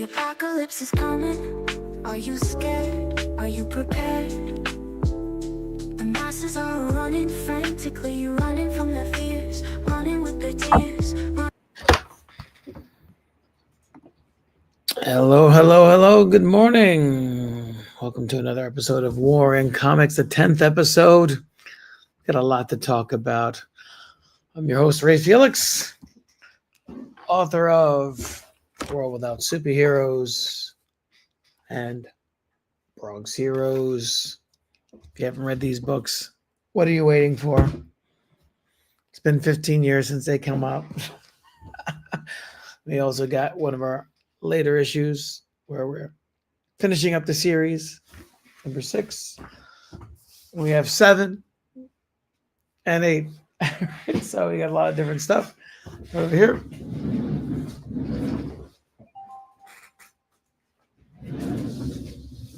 apocalypse is coming. Are you scared? Are you prepared? The masses are running frantically, running from their fears, running with their tears. Hello. Good morning. Welcome to another episode of War and Comics, the 10th episode. Got a lot to talk about. I'm your host, Felix, author of World Without Superheroes and Bronx Heroes. If you haven't read these books, what are you waiting for? It's been 15 years since they come out. We also got one of our later issues where we're finishing up the series, number 6. We have 7 and 8. So we got a lot of different stuff over here.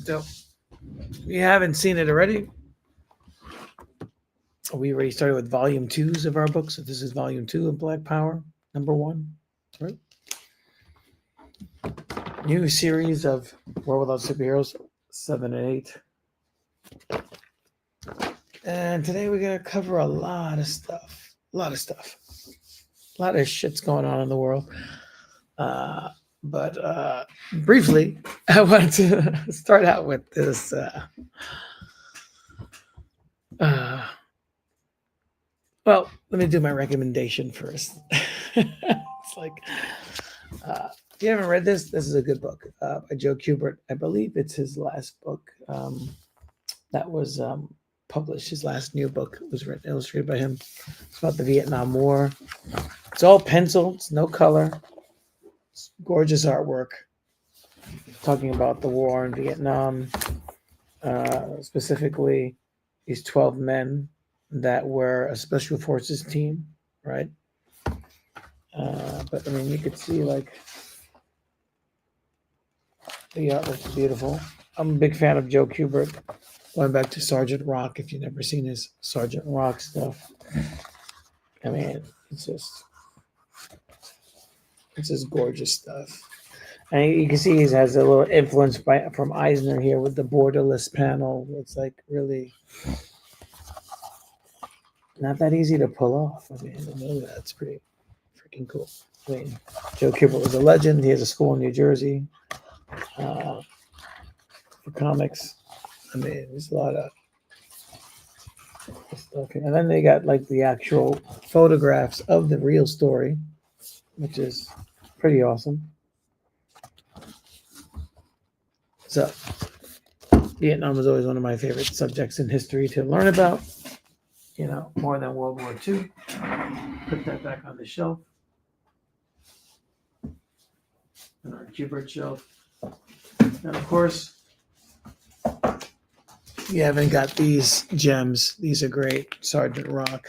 So if you haven't seen it already, we already started with volume 2s of our book. So this is volume 2 of Black Power, number 1, right? New series of World Without Superheroes, 7 and 8. And today we're going to cover a lot of stuff. A lot of shit's going on in the world. But briefly, I wanted to start out with this. Well, let me do my recommendation first. It's like, if you haven't read this is a good book by Joe Kubert. I believe it's his last book that was published. His last new book was written, illustrated by him. It's about the Vietnam War. It's all pencil. It's no color. It's gorgeous artwork. Talking about the war in Vietnam, specifically these 12 men that were a special forces team, right? But I mean, you could see like the art looks beautiful. I'm a big fan of Joe Kubert. Going back to Sergeant Rock, if you've never seen his Sergeant Rock stuff, I mean, it's just gorgeous stuff. And you can see he has a little influence from Eisner here with the borderless panel. It's like really not that easy to pull off. I mean, I know that's pretty freaking cool. I mean, Joe Kubert was a legend. He has a school in New Jersey for comics. I mean, there's a lot of stuff here. And then they got like the actual photographs of the real story, which is pretty awesome. So, Vietnam was always one of my favorite subjects in history to learn about. You know, more than World War II. Put that back on the shelf. On our Kubert shelf. And of course, you haven't got these gems. These are great. Sergeant Rock.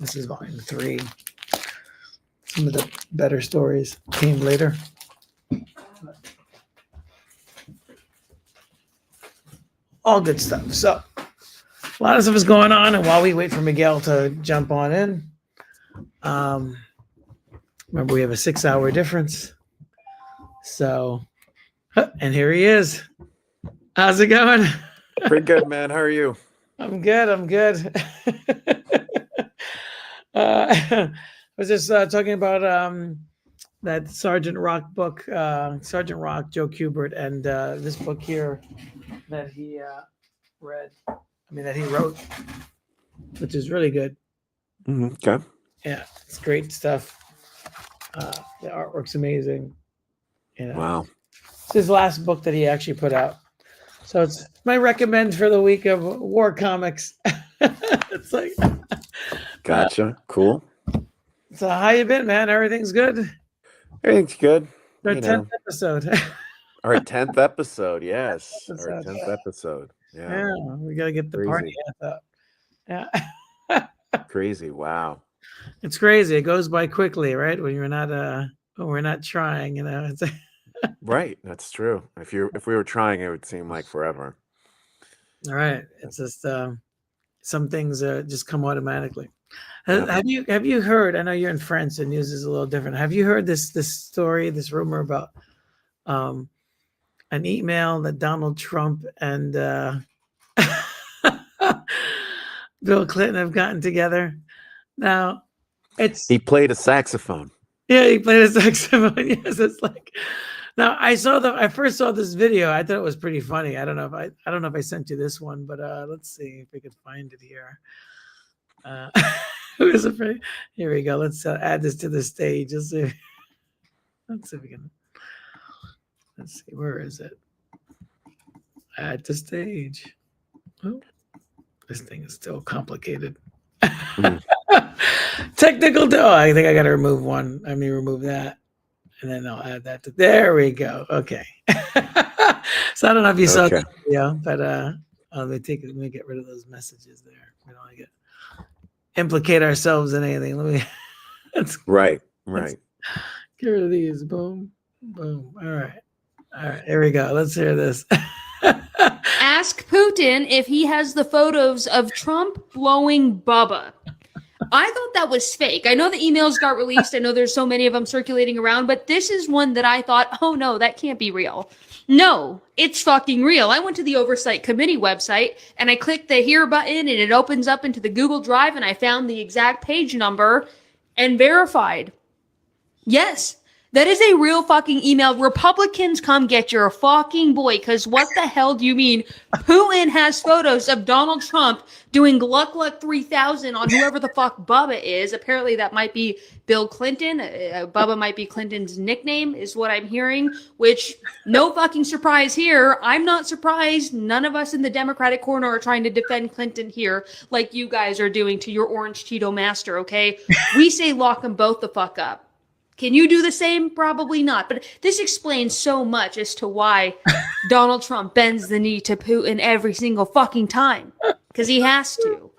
This is volume 3. Some of the better stories came later. All good stuff. So, a lot of stuff is going on. And while we wait for Miguel to jump on in, remember we have a 6-hour difference. So, and here he is. How's it going? Pretty good, man. How are you? I'm good. I was just talking about that Sergeant Rock book, Sergeant Rock, Joe Kubert, and this book here that he that he wrote, which is really good. Okay. Yeah, it's great stuff. The artwork's amazing. You know, wow. It's his last book that he actually put out. So it's my recommend for the week of war comics. It's like, gotcha. Cool. So how you been, man? Everything's good? Everything's good. Our 10th episode. Our 10th episode, yes. Our 10th episode. Yeah. We got to get the party up. Yeah. Crazy. Wow. It's crazy. It goes by quickly, right? When we're not trying, you know. It's right. That's true. If we were trying, it would seem like forever. All right. It's just some things just come automatically. Have you heard? I know you're in France and news is a little different. Have you heard this story, this rumor about an email that Donald Trump and Bill Clinton have gotten together. Now, He played a saxophone. Yeah, he played a saxophone. Yes, it's like. Now I first saw this video. I thought it was pretty funny. I don't know if I sent you this one, but let's see if we could find it here. Who is afraid? Here we go. Let's add this to the stage. Let's see if we can. Let's see, where is it? Add to stage. Oh, this thing is still complicated. Technical. I think I got to remove one. I mean, remove that, and then I'll add that to. There we go. Okay. So I don't know if you saw the video, but let me get rid of those messages there. We don't want to implicate ourselves in anything. Right. Let's get rid of these. Boom, boom. All right. Here we go. Let's hear this. Ask Putin if he has the photos of Trump blowing Bubba. I thought that was fake. I know the emails got released. I know there's so many of them circulating around, but this is one that I thought, oh no, that can't be real. No, it's fucking real. I went to the Oversight Committee website and I clicked the Here button and it opens up into the Google Drive and I found the exact page number and verified. Yes, that is a real fucking email. Republicans, come get your fucking boy, because what the hell do you mean Putin has photos of Donald Trump doing Gluck Gluck 3000 on whoever the fuck Bubba is? Apparently that might be Bill Clinton. Bubba might be Clinton's nickname is what I'm hearing, which no fucking surprise here. I'm not surprised. None of us in the Democratic corner are trying to defend Clinton here like you guys are doing to your orange Cheeto master, okay? We say lock them both the fuck up. Can you do the same? Probably not. But this explains so much as to why Donald Trump bends the knee to Putin every single fucking time. Because he has to.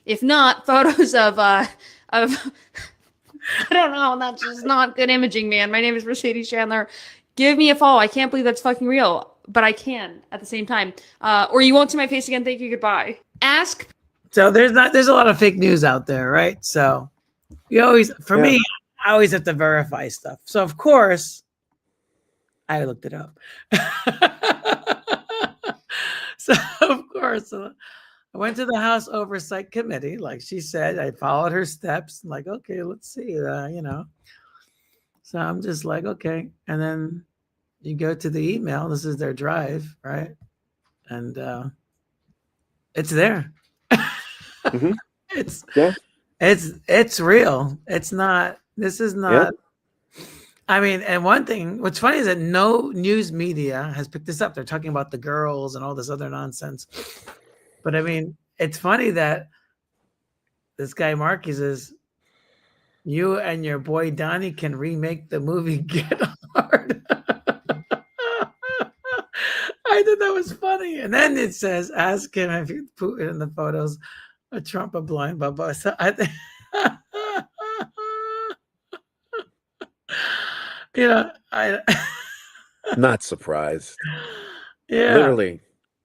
If not, photos of I don't know, that's just not good imaging, man. My name is Mercedes Chandler. Give me a follow. I can't believe that's fucking real. But I can at the same time. Or you won't see my face again. Thank you. Goodbye. Ask. So there's a lot of fake news out there, right? So you always, me, I always have to verify stuff. So, of course, I looked it up. So, of course, I went to the House Oversight Committee. Like she said, I followed her steps. I'm like, okay, let's see, So I'm just like, okay. And then you go to the email. This is their drive, right? And it's there. Mm-hmm. It's real. It's not. This is not. Yeah. I mean, and one thing, what's funny is that no news media has picked this up. They're talking about the girls and all this other nonsense. But I mean, it's funny that this guy Marquis says, you and your boy Donnie can remake the movie Get Hard. I thought that was funny. And then it says, ask him if you put it in the photos of Trump, a blind Bubba. So I think. I not surprised. Yeah, literally,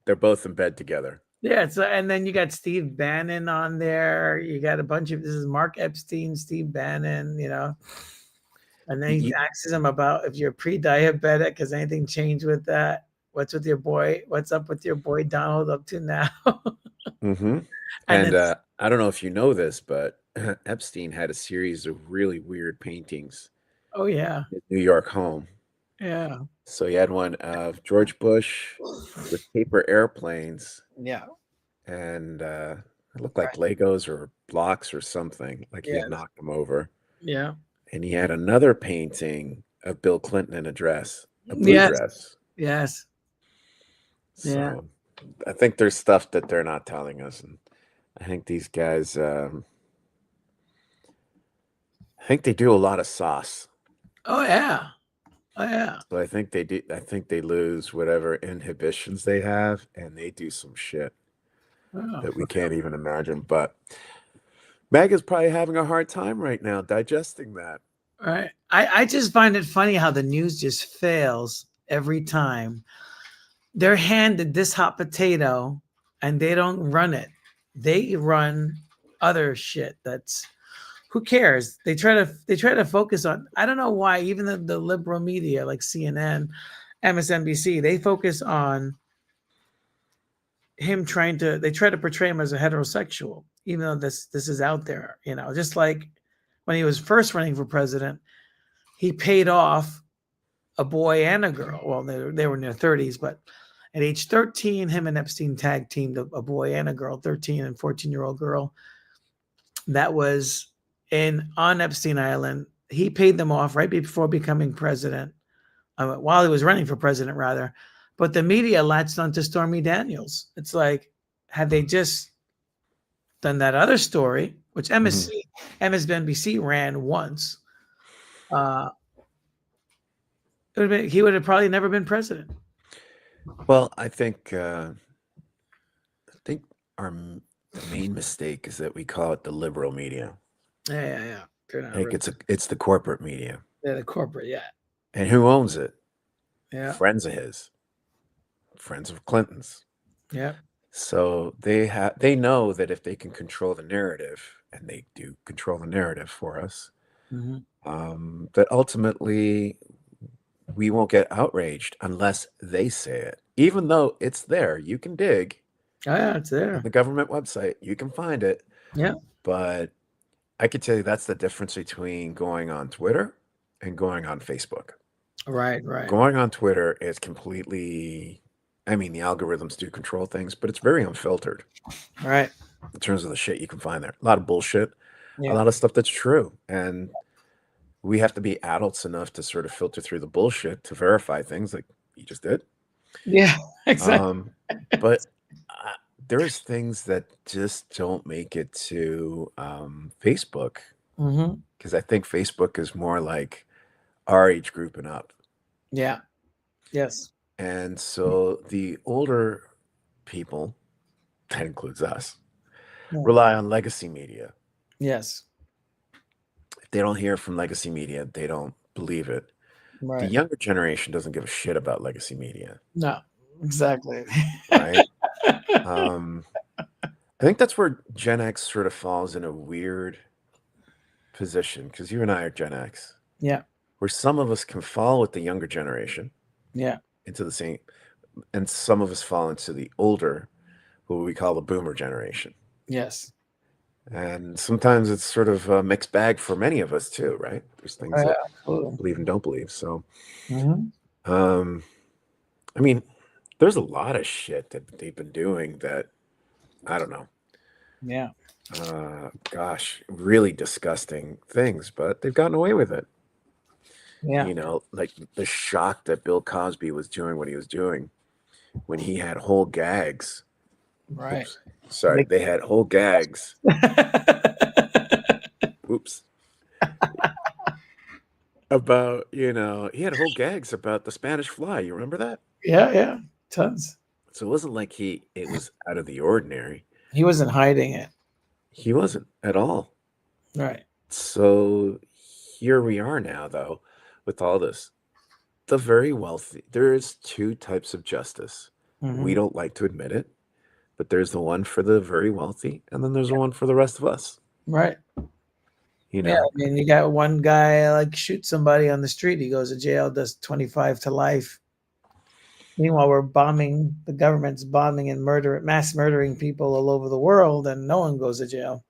they're both in bed together. Yeah, so and then you got Steve Bannon on there. You got a bunch of this is Mark Epstein, Steve Bannon, and then he asks him about if you're pre-diabetic, has anything changed with that? What's with your boy? What's up with your boy Donald up to now? Mm-hmm. And I don't know if you know this, but Epstein had a series of really weird paintings. Oh, yeah. New York home. Yeah. So he had one of George Bush with paper airplanes. Yeah. And it looked like Legos or blocks or something. Like he had knocked them over. Yeah. And he had another painting of Bill Clinton in a dress. A blue dress. Yes. So I think there's stuff that they're not telling us. And I think these guys, I think they do a lot of sauce. Oh yeah. So I think they do. I think they lose whatever inhibitions they have, and they do some shit that we can't even imagine. But MAGA's probably having a hard time right now digesting that. Right. I just find it funny how the news just fails every time. They're handed this hot potato, and they don't run it. They run other shit that's who cares? They try to focus on. I don't know why. Even the liberal media like CNN, MSNBC, they focus on him they try to portray him as a heterosexual, even though this is out there, just like when he was first running for president, he paid off a boy and a girl. Well, they were in their 30s, but at age 13, him and Epstein tag teamed a boy and a girl, 13 and 14-year-old girl. That was on Epstein Island. He paid them off right before becoming president, while he was running for president, rather. But the media latched onto Stormy Daniels. It's like, had they just done that other story, which MSNBC ran once, he would have probably never been president. Well, I think the main mistake is that we call it the liberal media. Yeah. Like it's the corporate media. Yeah, the corporate, yeah. And who owns it? Yeah. Friends of his. Friends of Clinton's. Yeah. So they know that if they can control the narrative, and they do control the narrative for us, that ultimately we won't get outraged unless they say it. Even though it's there, you can dig. Oh, yeah, it's there. On the government website, you can find it. Yeah. But I could tell you that's the difference between going on Twitter and going on Facebook. Right. Going on Twitter is completely, the algorithms do control things, but it's very unfiltered. Right. In terms of the shit you can find there. A lot of bullshit, yeah. A lot of stuff that's true. And we have to be adults enough to sort of filter through the bullshit to verify things like you just did. Yeah, exactly. But there's things that just don't make it to Facebook. Because I think Facebook is more like our age group and up. Yeah. Yes. And so the older people, that includes us, rely on legacy media. Yes. If they don't hear from legacy media, they don't believe it. Right. The younger generation doesn't give a shit about legacy media. No, exactly. Right? I think that's where Gen X sort of falls in a weird position, because you and I are Gen X. Yeah. Where some of us can fall with the younger generation. Yeah. Into the same, and some of us fall into the older, who we call the boomer generation. Yes. And sometimes it's sort of a mixed bag for many of us too, right? There's things that believe and don't believe. So, there's a lot of shit that they've been doing that, I don't know. Yeah. Really disgusting things, but they've gotten away with it. Yeah. Like the shock that Bill Cosby was doing what he was doing when he had whole gags. Right. Oops. Sorry, they had whole gags. Oops. About, he had whole gags about the Spanish fly. You remember that? Yeah. Tons. So it wasn't like it was out of the ordinary. He wasn't hiding it. He wasn't at all. Right. So here we are now, though, with all this. The very wealthy. There's two types of justice. We don't like to admit it, but there's the one for the very wealthy, and then there's the one for the rest of us. Right. Yeah, you got one guy like shoots somebody on the street, he goes to jail, does 25 to life. Meanwhile, the government's bombing and mass murdering people all over the world, and no one goes to jail.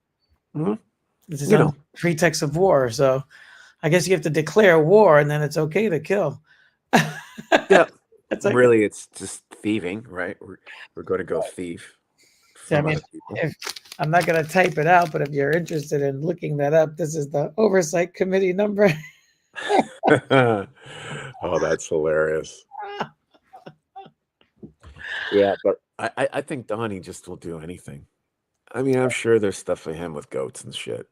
This is a pretext of war. So I guess you have to declare war, and then it's okay to kill. Yeah. Really, it's just thieving, right? We're going to go thief. I'm not going to type it out, but if you're interested in looking that up, this is the Oversight Committee number. Oh, that's hilarious. Yeah, but I think Donnie just will do anything. I'm sure there's stuff for him with goats and shit.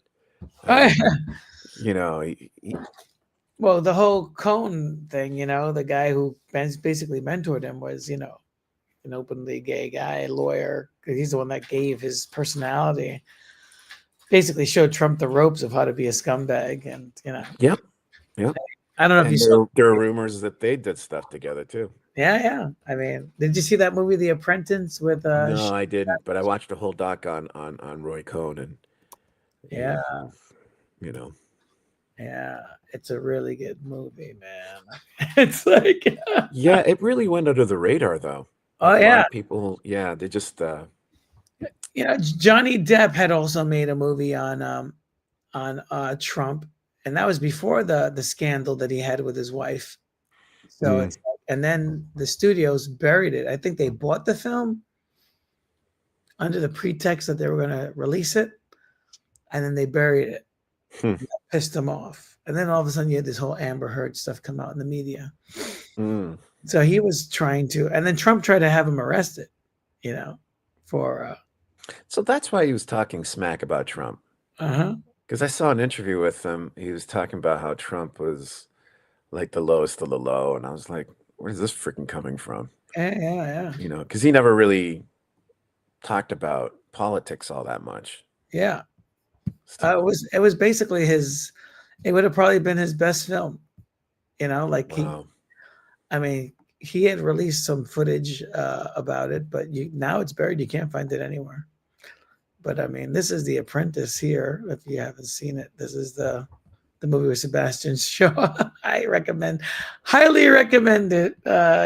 Well, the whole Cohn thing, the guy who basically mentored him was, an openly gay guy, lawyer. He's the one that gave his personality, basically showed Trump the ropes of how to be a scumbag. And, Yep. I don't know if you saw. There are rumors that they did stuff together too. Yeah. Did you see that movie, The Apprentice, with? No, I didn't, but I watched a whole doc on Roy Cohn, and yeah, you know. Yeah, it's a really good movie, man. It's like, Yeah, it really went under the radar though. oh Like a lot yeah, of people, yeah, they just Johnny Depp had also made a movie on Trump, and that was before the scandal that he had with his wife. So mm, it's and then the studios buried it. I think they bought the film under the pretext that they were going to release it, and then they buried it. hmm, That pissed them off. And then all of a sudden, you had this whole Amber Heard stuff come out in the media. mm. So he was trying to, and then Trump tried to have him arrested, you know, for So that's why he was talking smack about Trump. huh, Because I saw an interview with him. He was talking about how Trump was like the lowest of the low, and I was like, where's this freaking coming from? yeah, You know, because he never really talked about politics all that much. yeah. So, It was basically his. It would have probably been his best film, you know. Like wow. I mean, he had released some footage about it, but now it's buried. You can't find it anywhere. But I mean, this is The Apprentice here. If you haven't seen it, this is the movie with Sebastian Shaw. I highly recommend it.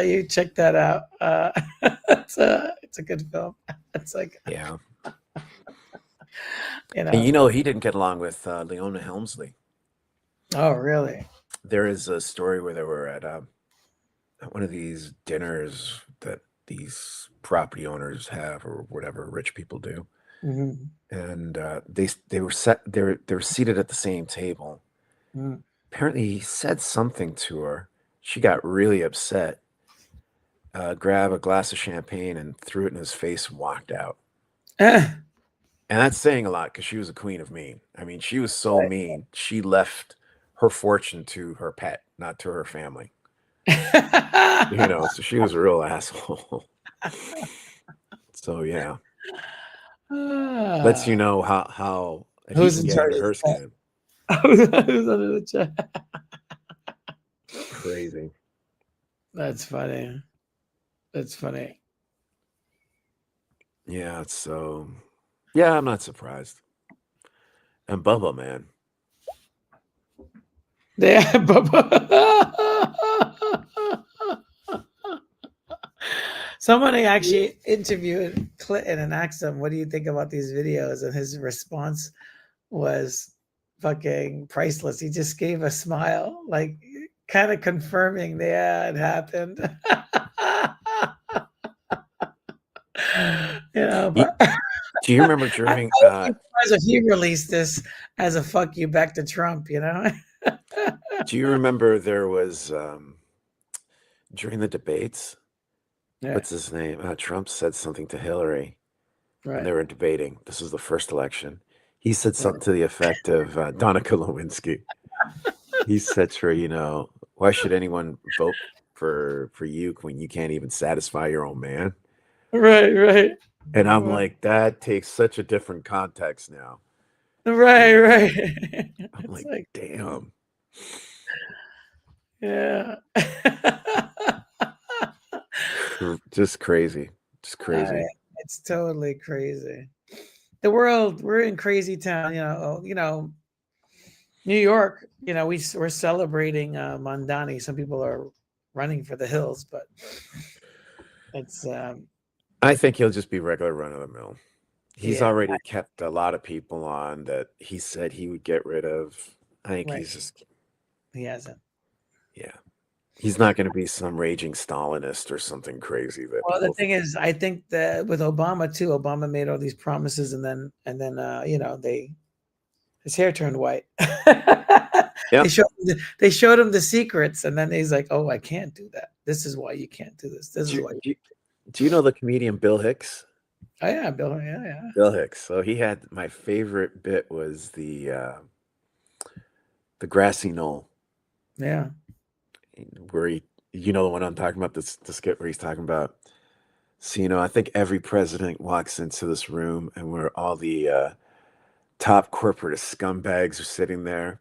You check that out. It's a good film. It's like, Yeah. you And know. he didn't get along with Leona Helmsley. Oh, really? There is a story where they were at one of these dinners that these property owners have or whatever rich people do. Mm-hmm. And they were seated at the same table. Mm. Apparently he said something to her. She got really upset, grabbed a glass of champagne and threw it in his face and walked out. Eh, And that's saying a lot because she was a queen of mean. I mean, she was so right. mean. She left her fortune to her pet, not to her family. So she was a real asshole. So yeah, lets you know how if he Who's can in get charge under of her the chat? skin. Who's under the chat? Crazy. That's funny. That's funny. Yeah, so yeah, I'm not surprised. And Bubba, man. Yeah, somebody actually interviewed Clinton and asked him, "What do you think about these videos?" And his response was fucking priceless. He just gave a smile, like kind of confirming, yeah, it happened. You, But do you remember I during would be surprised if he released this as a fuck you back to Trump, do you remember there was during the debates, Yeah, what's his name? Trump said something to Hillary when they right. were debating. This was the first election. He said Right. something to the effect of Donica Lewinsky. He said to her, why should anyone vote for you when you can't even satisfy your own man? Right. And I'm Right. like, that takes such a different context now. Right, You know, right. I'm It's like, like, damn. yeah. Just crazy. Just crazy. It's totally crazy. The world, we're in crazy town, New York, we're celebrating Mondani. Some people are running for the hills, but it's I think he'll just be regular run of the mill. He's yeah, already kept a lot of people on that he said he would get rid of. I think right. he's just, He hasn't. yeah. He's not going to be some raging Stalinist or something crazy that Well, the people. thing is, I think that with Obama too, Obama made all these promises, and then his hair turned white. Yeah. They showed him the secrets, and then he's like, "Oh, I can't do that. This is why you can't do this. This Do is you, why." do you, do you know the comedian Bill Hicks? Oh yeah, Bill. Yeah. Bill Hicks. So he had my favorite bit was the grassy knoll Yeah. where the one I'm talking about, the skit where he's talking about. So, I think every president walks into this room and where all the top corporate scumbags are sitting there.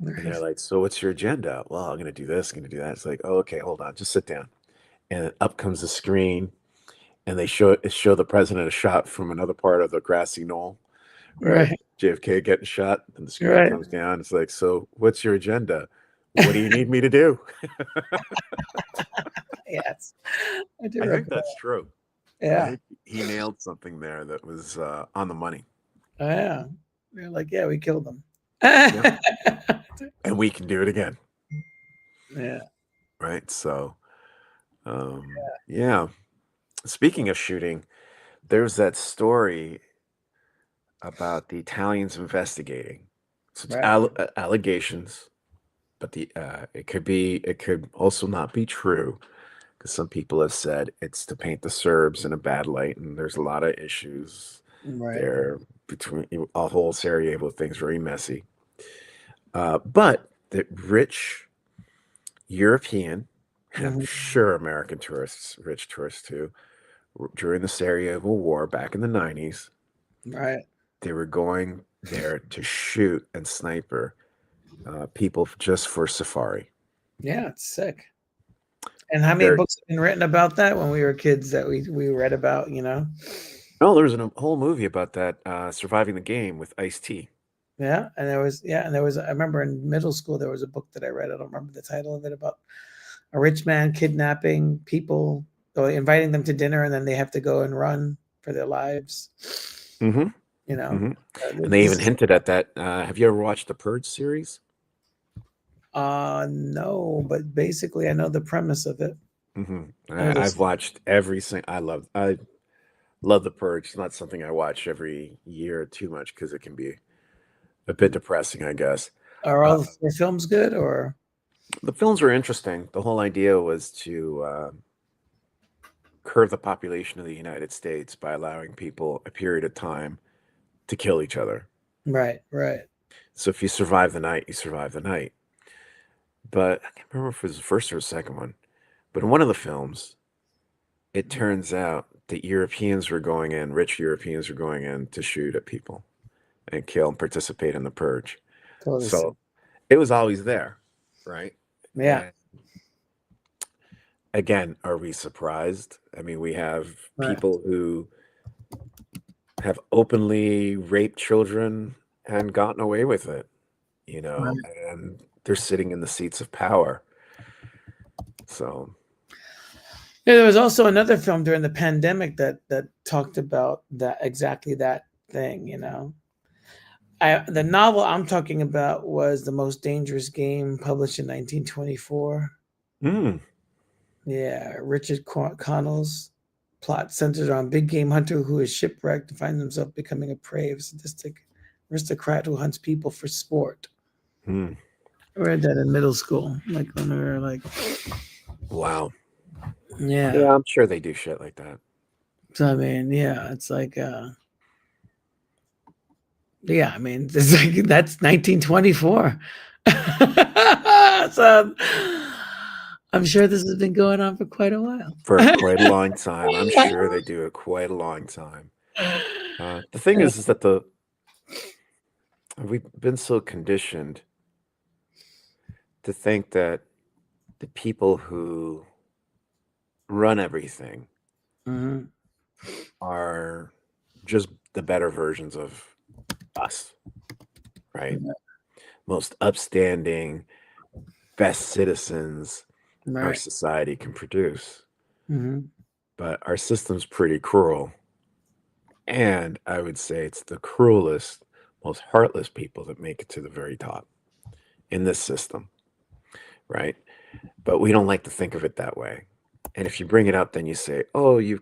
And they're like, so what's your agenda? Well, I'm going to do this, I'm going to do that. It's like, oh, okay, hold on, just sit down. And then up comes the screen and they show the president a shot from another part of the grassy knoll. Right. JFK getting shot, and the screen Right. comes down. It's like, so what's your agenda? What do you need me to do? Yes. I do I think remember that's true. that. I Yeah. think he nailed something there that was on the money. Oh, yeah. They're like, yeah, we killed them. And we can do it again. Yeah. Right. So, yeah. Speaking of shooting, there's that story about the Italians investigating. So it's Right. allegations, but it could also not be true, because some people have said it's to paint the Serbs in a bad light, and there's a lot of issues Right. there between a whole Sarajevo thing's very messy. But the rich European, and I'm Mhm. sure American tourists, rich tourists too, during the Sarajevo War back in the 90s, Right. they were going there to shoot and sniper people just for safari. Yeah, it's sick. And how many Very. books have been written about that when we were kids that we read about, you know? Oh, there was a whole movie about that, Surviving the Game with Ice-T. Yeah. And there was, I remember in middle school, there was a book that I read. I don't remember the title of it, about a rich man kidnapping people, or inviting them to dinner, and then they have to go and run for their lives. Mm-hmm. You know, Mm-hmm. And they even hinted at that. Have you ever watched the Purge series? No, but basically I know the premise of it. Mm-hmm. I've watched every single. I love the Purge. It's not something I watch every year too much, because it can be a bit depressing, I guess. Are all the films good, or? The films were interesting. The whole idea was to curb the population of the United States by allowing people a period of time to kill each other. Right. So if you survive the night, you survive the night. But I can't remember if it was the first or the second one. But in one of the films, it turns out that rich Europeans were going in to shoot at people and kill and participate in the purge. Totally. So it was always there, right? Yeah. And again, are we surprised? I mean, we have people who have openly raped children and gotten away with it, and they're sitting in the seats of power. So yeah, there was also another film during the pandemic that talked about exactly that thing, the novel I'm talking about was The Most Dangerous Game, published in 1924. Yeah, Richard Connell's plot centers on a big game hunter who is shipwrecked and finds himself becoming a prey of a sadistic aristocrat who hunts people for sport. I read that in middle school, like when we were like, wow. Yeah, I'm sure they do shit like that. So I mean, yeah, it's like yeah, I mean, it's like that's 1924. So I'm sure this has been going on for quite a while. For quite a long time. I'm sure they do it quite a long time. The thing is that we've been so conditioned to think that the people who run everything are just the better versions of us, right? Most upstanding, best citizens our society can produce. But our system's pretty cruel. And I would say it's the cruelest, most heartless people that make it to the very top in this system, right? But we don't like to think of it that way. And if you bring it up, then you say, oh, you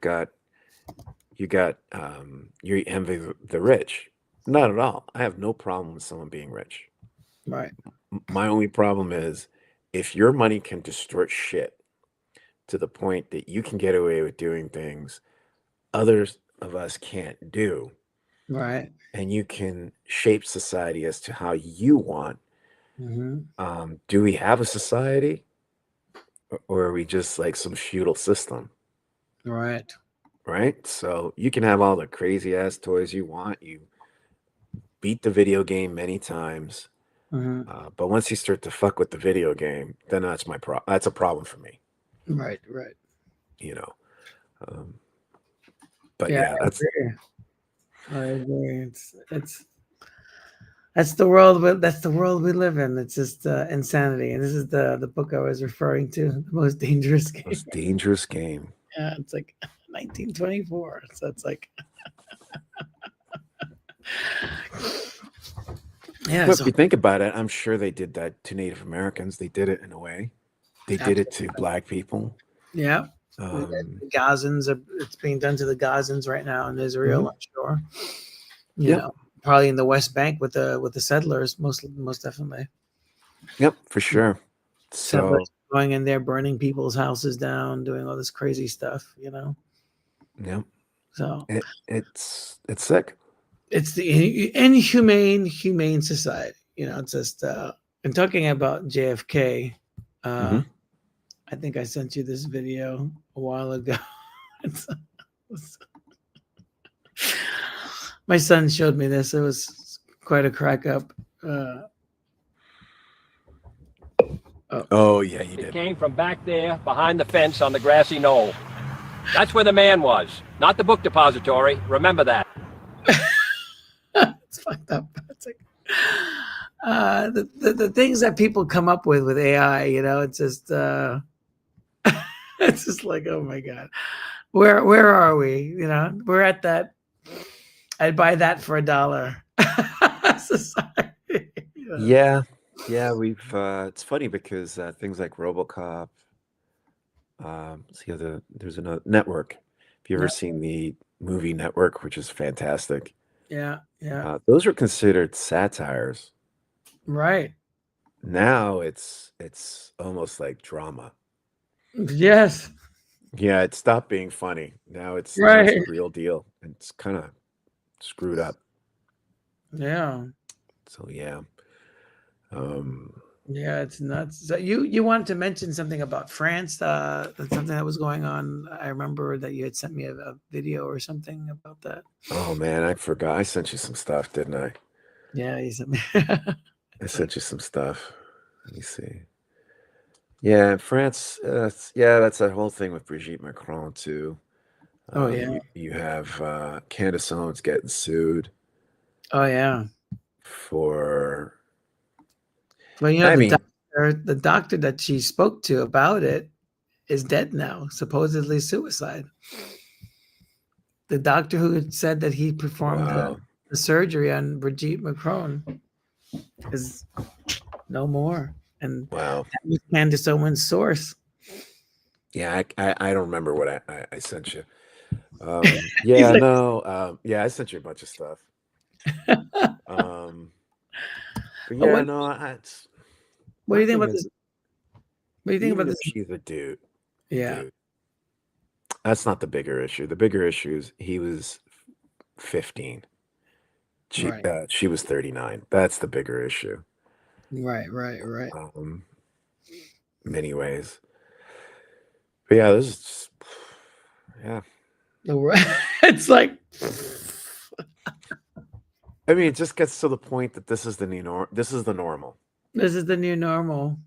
envy the rich. Not at all. I have no problem with someone being rich. Right. My only problem is if your money can distort shit to the point that you can get away with doing things others of us can't do. Right. And you can shape society as to how you want. Do we have a society? Or are we just like some feudal system? Right. So you can have all the crazy ass toys you want. You beat the video game many times. But once you start to fuck with the video game, then that's a problem for me. Right. But yeah, I agree. It's that's the world. That's the world we live in. It's just insanity. And this is the book I was referring to, the most dangerous game. Most dangerous game. Yeah, it's like 1924. So it's like, yeah. But So if you think about it, I'm sure they did that to Native Americans. They did it in a way. They did it to black people. yeah, Um, the Gazans it's being done to the Gazans right now in Israel. Mhm. I'm sure. You Yep. know, probably in the West Bank with the settlers, most definitely. Yep, for sure. So Settlers going in there, burning people's houses down, doing all this crazy stuff. yeah, So it's sick. it's the humane society. It's just and talking about JFK. Mhm. I think I sent you this video a while ago. My son showed me this. It was quite a crack up. Oh yeah, you It did. came from back there behind the fence on the grassy knoll. That's where the man was, not the book depository. Remember that. It's fucked up. It's like the things that people come up with AI. It's just it's just like, oh my god, where are we? We're at that. I'd buy that for $1. Society. Yeah, we've. It's funny because things like RoboCop. There's another Network. Have you ever seen the movie Network, which is fantastic? Yeah. Those are considered satires. Right. Now it's almost like drama. Yes. Yeah, it stopped being funny. Now it's Right. the real deal. And it's kind of screwed up. Yeah. So yeah. Yeah, it's nuts. So you wanted to mention something about France, something that was going on. I remember that you had sent me a video or something about that. Oh man, I forgot. I sent you some stuff, didn't I? Yeah, you sent me. I sent you some stuff. Let me see. Yeah, in France, that's that whole thing with Brigitte Macron too. Oh yeah. You have Candace Owens getting sued Oh yeah. for. Well, I mean, the doctor that she spoke to about it is dead now, supposedly suicide. The doctor who had said that he performed wow. the surgery on Brigitte Macron is no more. And Wow. that was Candace Owens' source. Yeah, I don't remember what I sent you. He's like- Yeah, I sent you a bunch of stuff. But yeah, what do you think about this? this? What do you think Even about if this? she's a dude. Yeah. Dude, that's not the bigger issue. The bigger issue is he was 15. She was 39. That's the bigger issue. Right. Many ways. But yeah, this is just, yeah. It's like, I mean, it just gets to the point that this is the new norm. This is the normal. this is the new normal.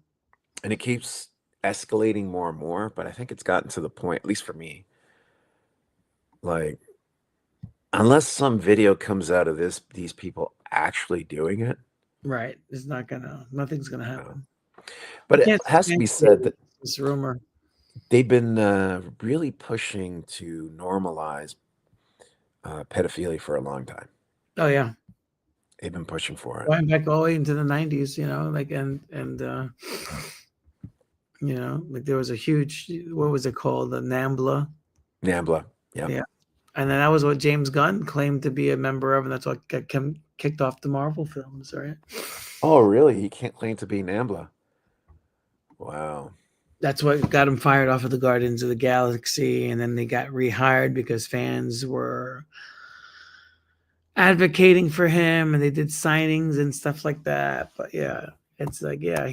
And it keeps escalating more and more, but I think it's gotten to the point, at least for me, like, unless some video comes out of these people actually doing it. Right. Nothing's gonna happen. But it has to be said that this rumor. they've been really pushing to normalize pedophilia for a long time. Oh yeah. They've been pushing for it. Going back all the way into the 90s, like there was a huge, what was it called? The NAMBLA. NAMBLA. Yeah. And then that was what James Gunn claimed to be a member of, and that's what got kicked off the Marvel films, right? Oh, really? He can't claim to be NAMBLA. Wow. That's what got him fired off of the Guardians of the Galaxy, and then they got rehired because fans were advocating for him, and they did signings and stuff like that. But yeah, it's like, yeah.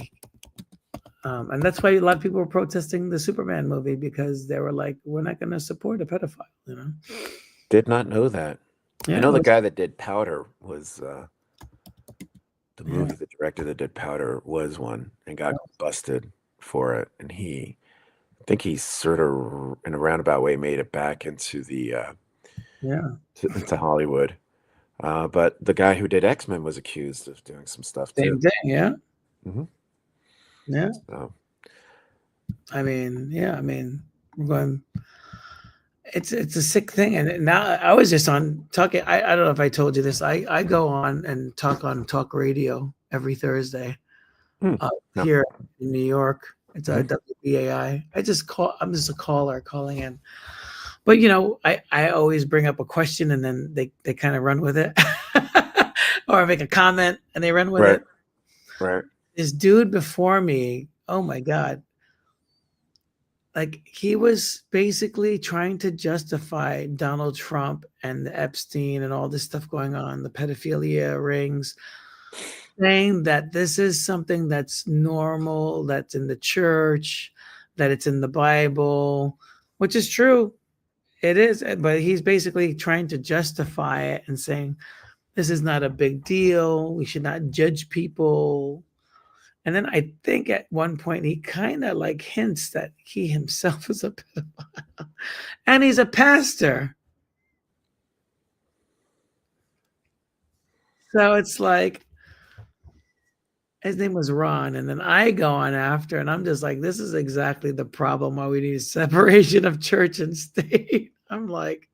And that's why a lot of people were protesting the Superman movie, because they were like, we're not going to support a pedophile, Did not know that. Yeah, I know the guy that did Powder was the movie, the director that did Powder was one and got busted for it. And I think he sort of, in a roundabout way, made it back into the into Hollywood. But the guy who did X-Men was accused of doing some stuff Same too. thing, yeah. hmm Yeah. So, I mean, we're going. It's a sick thing, and now I was just on talking. I don't know if I told you this. I go on and talk on talk radio every Thursday no. here in New York. It's a Mhm. WBAI. I'm just a caller calling in, but I always bring up a question and then they kind of run with it, or I make a comment and they run with Right. it. Right. This dude before me, oh my god. Like he was basically trying to justify Donald Trump and the Epstein and all this stuff going on, the pedophilia rings, saying that this is something that's normal, that's in the church, that it's in the Bible, which is true. It is, but he's basically trying to justify it and saying this is not a big deal. We should not judge people. And then I think at one point he kind of like hints that he himself is a pedophile and he's a pastor. So it's like his name was Ron. And then I go on after, and I'm just like, this is exactly the problem why we need separation of church and state. I'm like,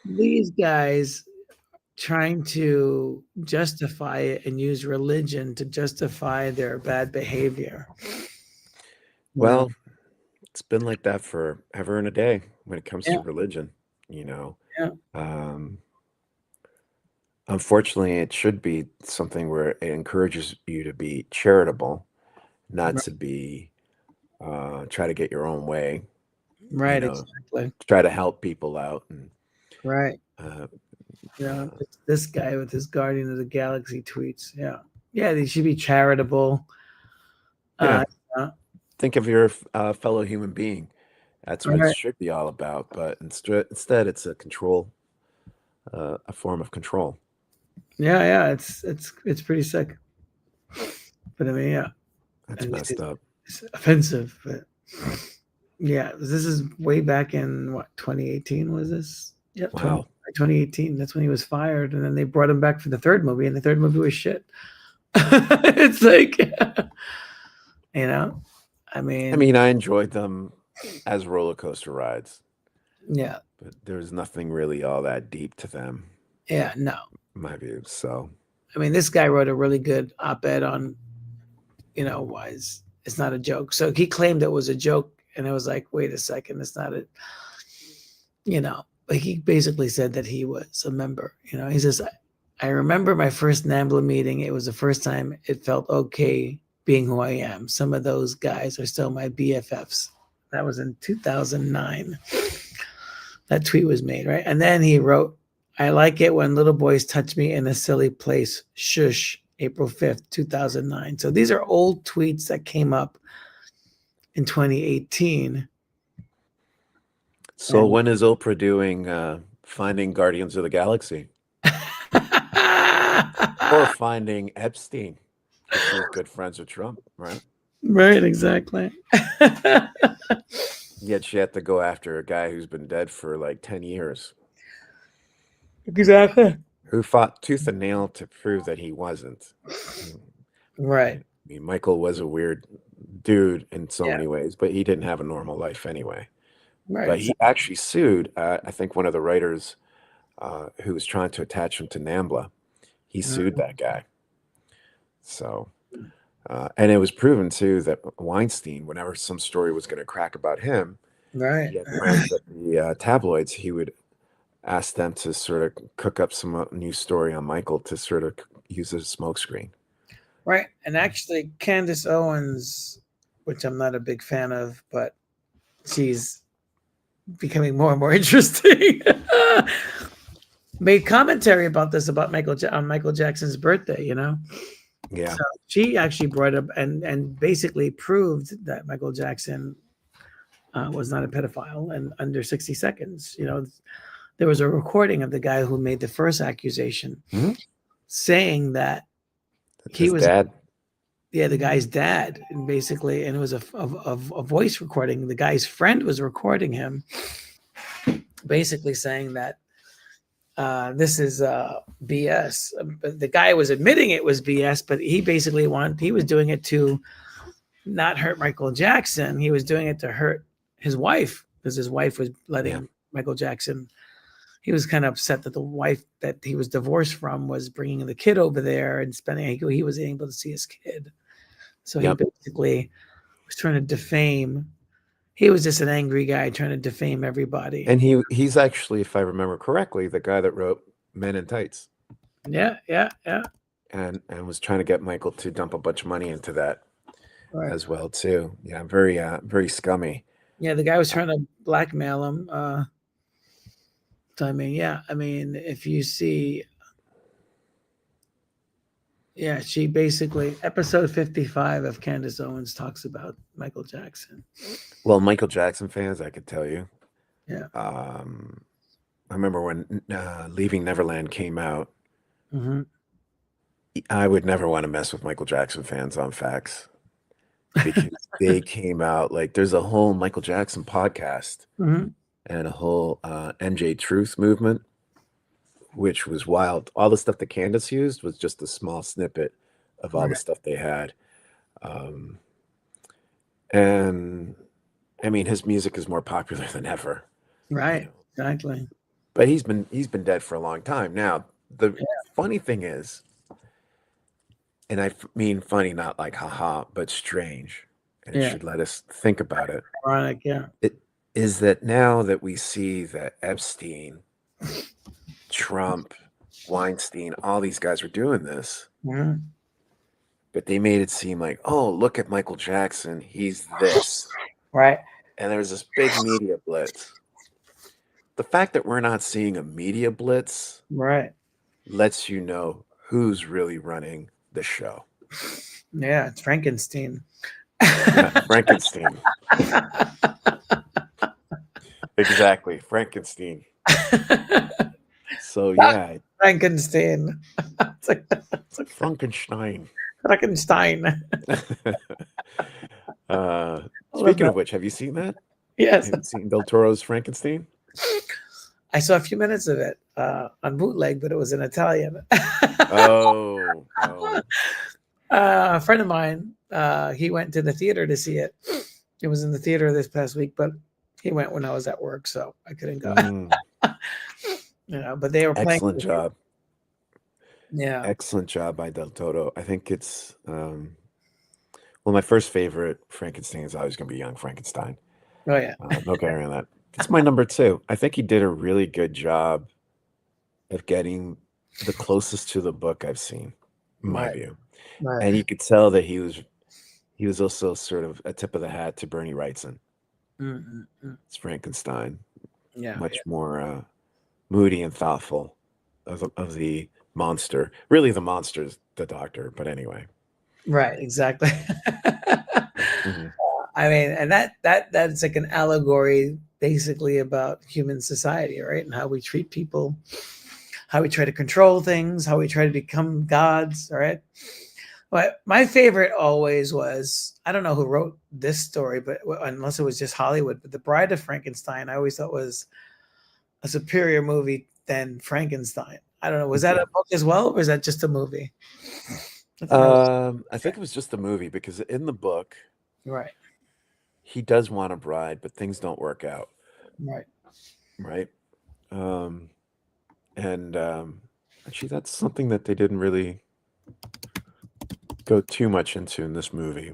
these guys trying to justify it and use religion to justify their bad behavior. Well, it's been like that forever and a day when it comes Yeah. to religion, you know. Yeah. Unfortunately, it should be something where it encourages you to be charitable, not Right. to be try to get your own way, Right, know, exactly. try to help people out, and Right. uh, It's this guy with his Guardian of the Galaxy tweets. Yeah. Yeah, they should be charitable. yeah, Uh, think of your fellow human being. That's what it right. should be all about. But instead, it's a control, a form of control. Yeah, it's pretty sick. But I mean, yeah. That's messed up. It's offensive, but yeah, this is way back in what 2018 was this? Yep, Wow. 2018. That's when he was fired, and then they brought him back for the third movie, and the third movie was shit. It's like, I mean, I enjoyed them as roller coaster rides, yeah, but there's nothing really all that deep to them, yeah, no. in my view. So, I mean, this guy wrote a really good op-ed on, why it's not a joke. So he claimed it was a joke, and it was like, wait a second, it's not a, But he basically said that he was a member. He says, I remember my first NAMBLA meeting. It was the first time it felt okay being who I am. Some of those guys are still my BFFs. That was in 2009. That tweet was made, right? And then he wrote, I like it when little boys touch me in a silly place. Shush, April 5th, 2009. So these are old tweets that came up in 2018. so when is Oprah doing Finding Guardians of the Galaxy or Finding Epstein? She's good friends with Trump, right? Right, exactly. Yet she had to go after a guy who's been dead for like 10 years. Exactly. Who fought tooth and nail to prove that he wasn't. Right. I mean, Michael was a weird dude in so many ways, but he didn't have a normal life anyway. Right. But he actually sued, I think, one of the writers who was trying to attach him to NAMBLA. He sued that guy. So, and it was proven too that Weinstein, whenever some story was going to crack about him, right, he had friends at the tabloids. He would ask them to sort of cook up some new story on Michael to sort of use as a smokescreen. Right. And actually, Candace Owens, which I'm not a big fan of, but she's becoming more and more interesting, made commentary about this about on Michael Jackson's birthday. Yeah. So she actually brought up and basically proved that Michael Jackson was not a pedophile. And under 60 seconds, there was a recording of the guy who made the first accusation, saying that he was dad. Yeah, the guy's dad, and basically, and it was a voice recording. The guy's friend was recording him, basically saying that this is BS. The guy was admitting it was BS, but he basically he was doing it to not hurt Michael Jackson. He was doing it to hurt his wife because his wife was letting Michael Jackson. He was kind of upset that the wife that he was divorced from was bringing the kid over there and spending. He was able to see his kid, so he basically was trying to defame. He was just an angry guy trying to defame everybody. And he's actually, if I remember correctly, the guy that wrote Men in Tights. Yeah. And was trying to get Michael to dump a bunch of money into that as well too. Yeah, very scummy. Yeah, the guy was trying to blackmail him. So I mean, if you see, she basically episode 55 of Candace Owens talks about Michael Jackson. Well, Michael Jackson fans, I could tell you. Yeah. I remember when Leaving Neverland came out. Mm-hmm. I would never want to mess with Michael Jackson fans on Facts because they came out like there's a whole Michael Jackson podcast and a whole MJ Truth movement, which was wild. All the stuff that Candace used was just a small snippet of all the stuff they had. And I mean, his music is more popular than ever. Right. Exactly. But he's been dead for a long time. Now, the funny thing is, and I mean funny, not like haha, but strange. And it should let us think about it. Ironic, It is that now that we see that Epstein, Trump, Weinstein, all these guys were doing this, but they made it seem like, oh, look at Michael Jackson. He's this. Right. And there was this big media blitz. The fact that we're not seeing a media blitz lets you know who's really running the show. Yeah, it's Frankenstein. Frankenstein. Exactly, Frankenstein. So Frankenstein. It's like Frankenstein. Frankenstein. Speaking of which, have you seen that? Yes. Have you seen Del Toro's Frankenstein? I saw a few minutes of it on bootleg, but it was in Italian. Oh. A friend of mine, he went to the theater to see it. It was in the theater this past week, but he went when I was at work, so I couldn't go. But they were playing. Excellent job. Yeah. Excellent job by Del Toro. I think it's my first favorite Frankenstein is always going to be Young Frankenstein. Oh yeah. No getting around that. It's my number 2. I think he did a really good job of getting the closest to the book I've seen, in my view. Right. And you could tell that he was also sort of a tip of the hat to Bernie Wrightson. It's Frankenstein. Yeah. Much more moody and thoughtful of the monster. Really, the monster's the doctor, but anyway. Right, exactly. I mean, and that's like an allegory basically about human society, right? And how we treat people, how we try to control things, how we try to become gods, right? But my favorite always was, I don't know who wrote this story, but unless it was just Hollywood, but The Bride of Frankenstein, I always thought was a superior movie than Frankenstein. I don't know. Was that a book as well, or was that just a movie? I think it was just the movie because in the book, he does want a bride, but things don't work out. Right. Actually, that's something that they didn't really go too much into in this movie.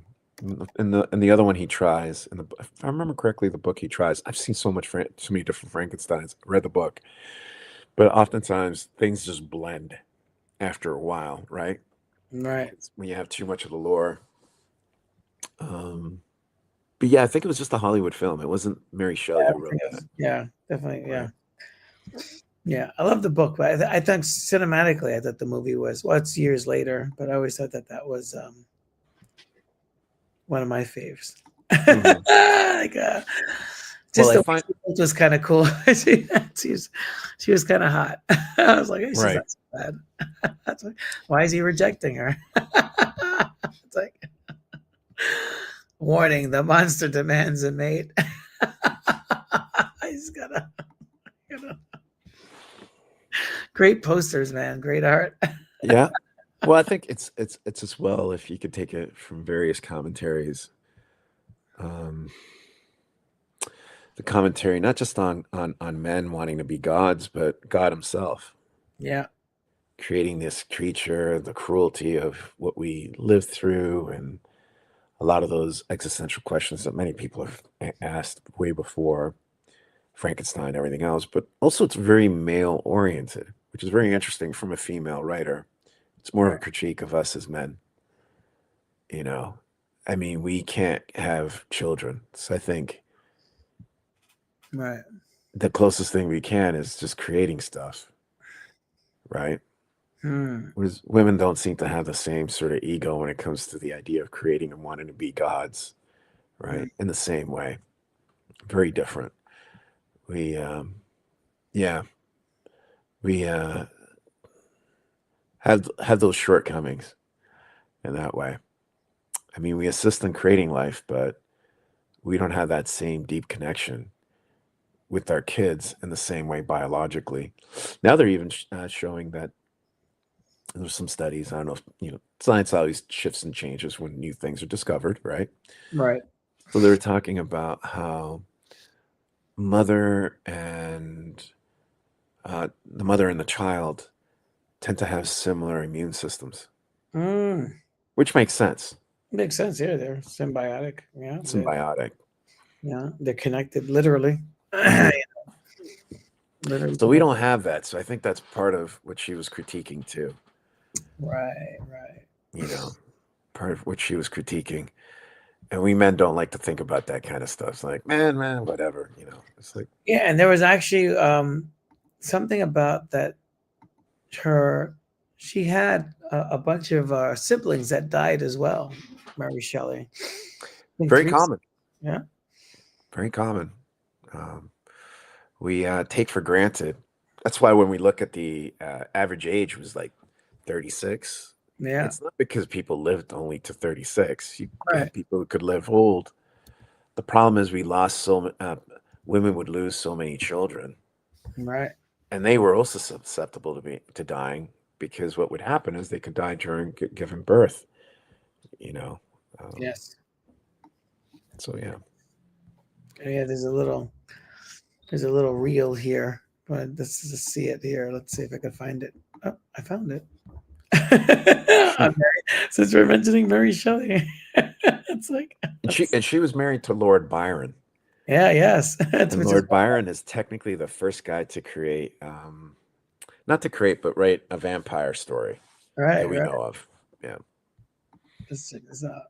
In the other one, he tries. If I remember correctly, the book he tries. I've seen so many different Frankensteins. I read the book, but oftentimes things just blend after a while, right? Right. When you have too much of the lore. But yeah, I think it was just a Hollywood film. It wasn't Mary Shelley who wrote that. Yeah, definitely. Yeah. Yeah. I love the book, but I think cinematically, I thought the movie was, well, it's years later, but I always thought that was one of my faves. It was kind of cool. she was kind of hot. I was like, hey, she's not so bad. Why is he rejecting her? It's like, warning, the monster demands a mate. He's gonna Great posters, man. Great art. Yeah. Well, I think it's as well if you could take it from various commentaries. Um, the commentary not just on men wanting to be gods, but God himself Yeah. creating this creature, the cruelty of what we live through, and a lot of those existential questions that many people have asked way before Frankenstein and everything else. But also, it's very male oriented, which is very interesting from a female writer. It's more of a critique of us as men. You know, I mean, we can't have children. So I think Right. the closest thing we can is just creating stuff, right? Whereas women don't seem to have the same sort of ego when it comes to the idea of creating and wanting to be gods, right? In the same way. Very different. We, yeah, we have those shortcomings in that way. I mean, we assist in creating life, but we don't have that same deep connection with our kids in the same way biologically. Now they're even showing that there's some studies. I don't know if, science always shifts and changes when new things are discovered, right? Right. So they're talking about how mother and the mother and the child tend to have similar immune systems, which makes sense. Makes sense. Yeah, they're symbiotic. Yeah. Symbiotic. They're connected literally. Literally. So we don't have that. So I think that's part of what she was critiquing too. Right. Part of what she was critiquing. And we men don't like to think about that kind of stuff. It's like, man, whatever, It's like, yeah, and there was actually something about that. She had a bunch of siblings that died as well. Mary Shelley. very common. Yeah. Very common. We take for granted. That's why when we look at the average age was like 36. Yeah. It's not because people lived only to 36. You Right. had people who could live old. The problem is we lost women would lose so many children. Right. And they were also susceptible to dying because what would happen is they could die during giving birth, Yes. So, yeah. Yeah, there's a little reel here, but let's just see it here. Let's see if I can find it. Oh, I found it. Since we're mentioning Mary Shelley, it's like And she was married to Lord Byron. Yeah, yes. And Lord Byron is technically the first guy to create, not to create, but write a vampire story that we know of. Yeah. Let's check this out.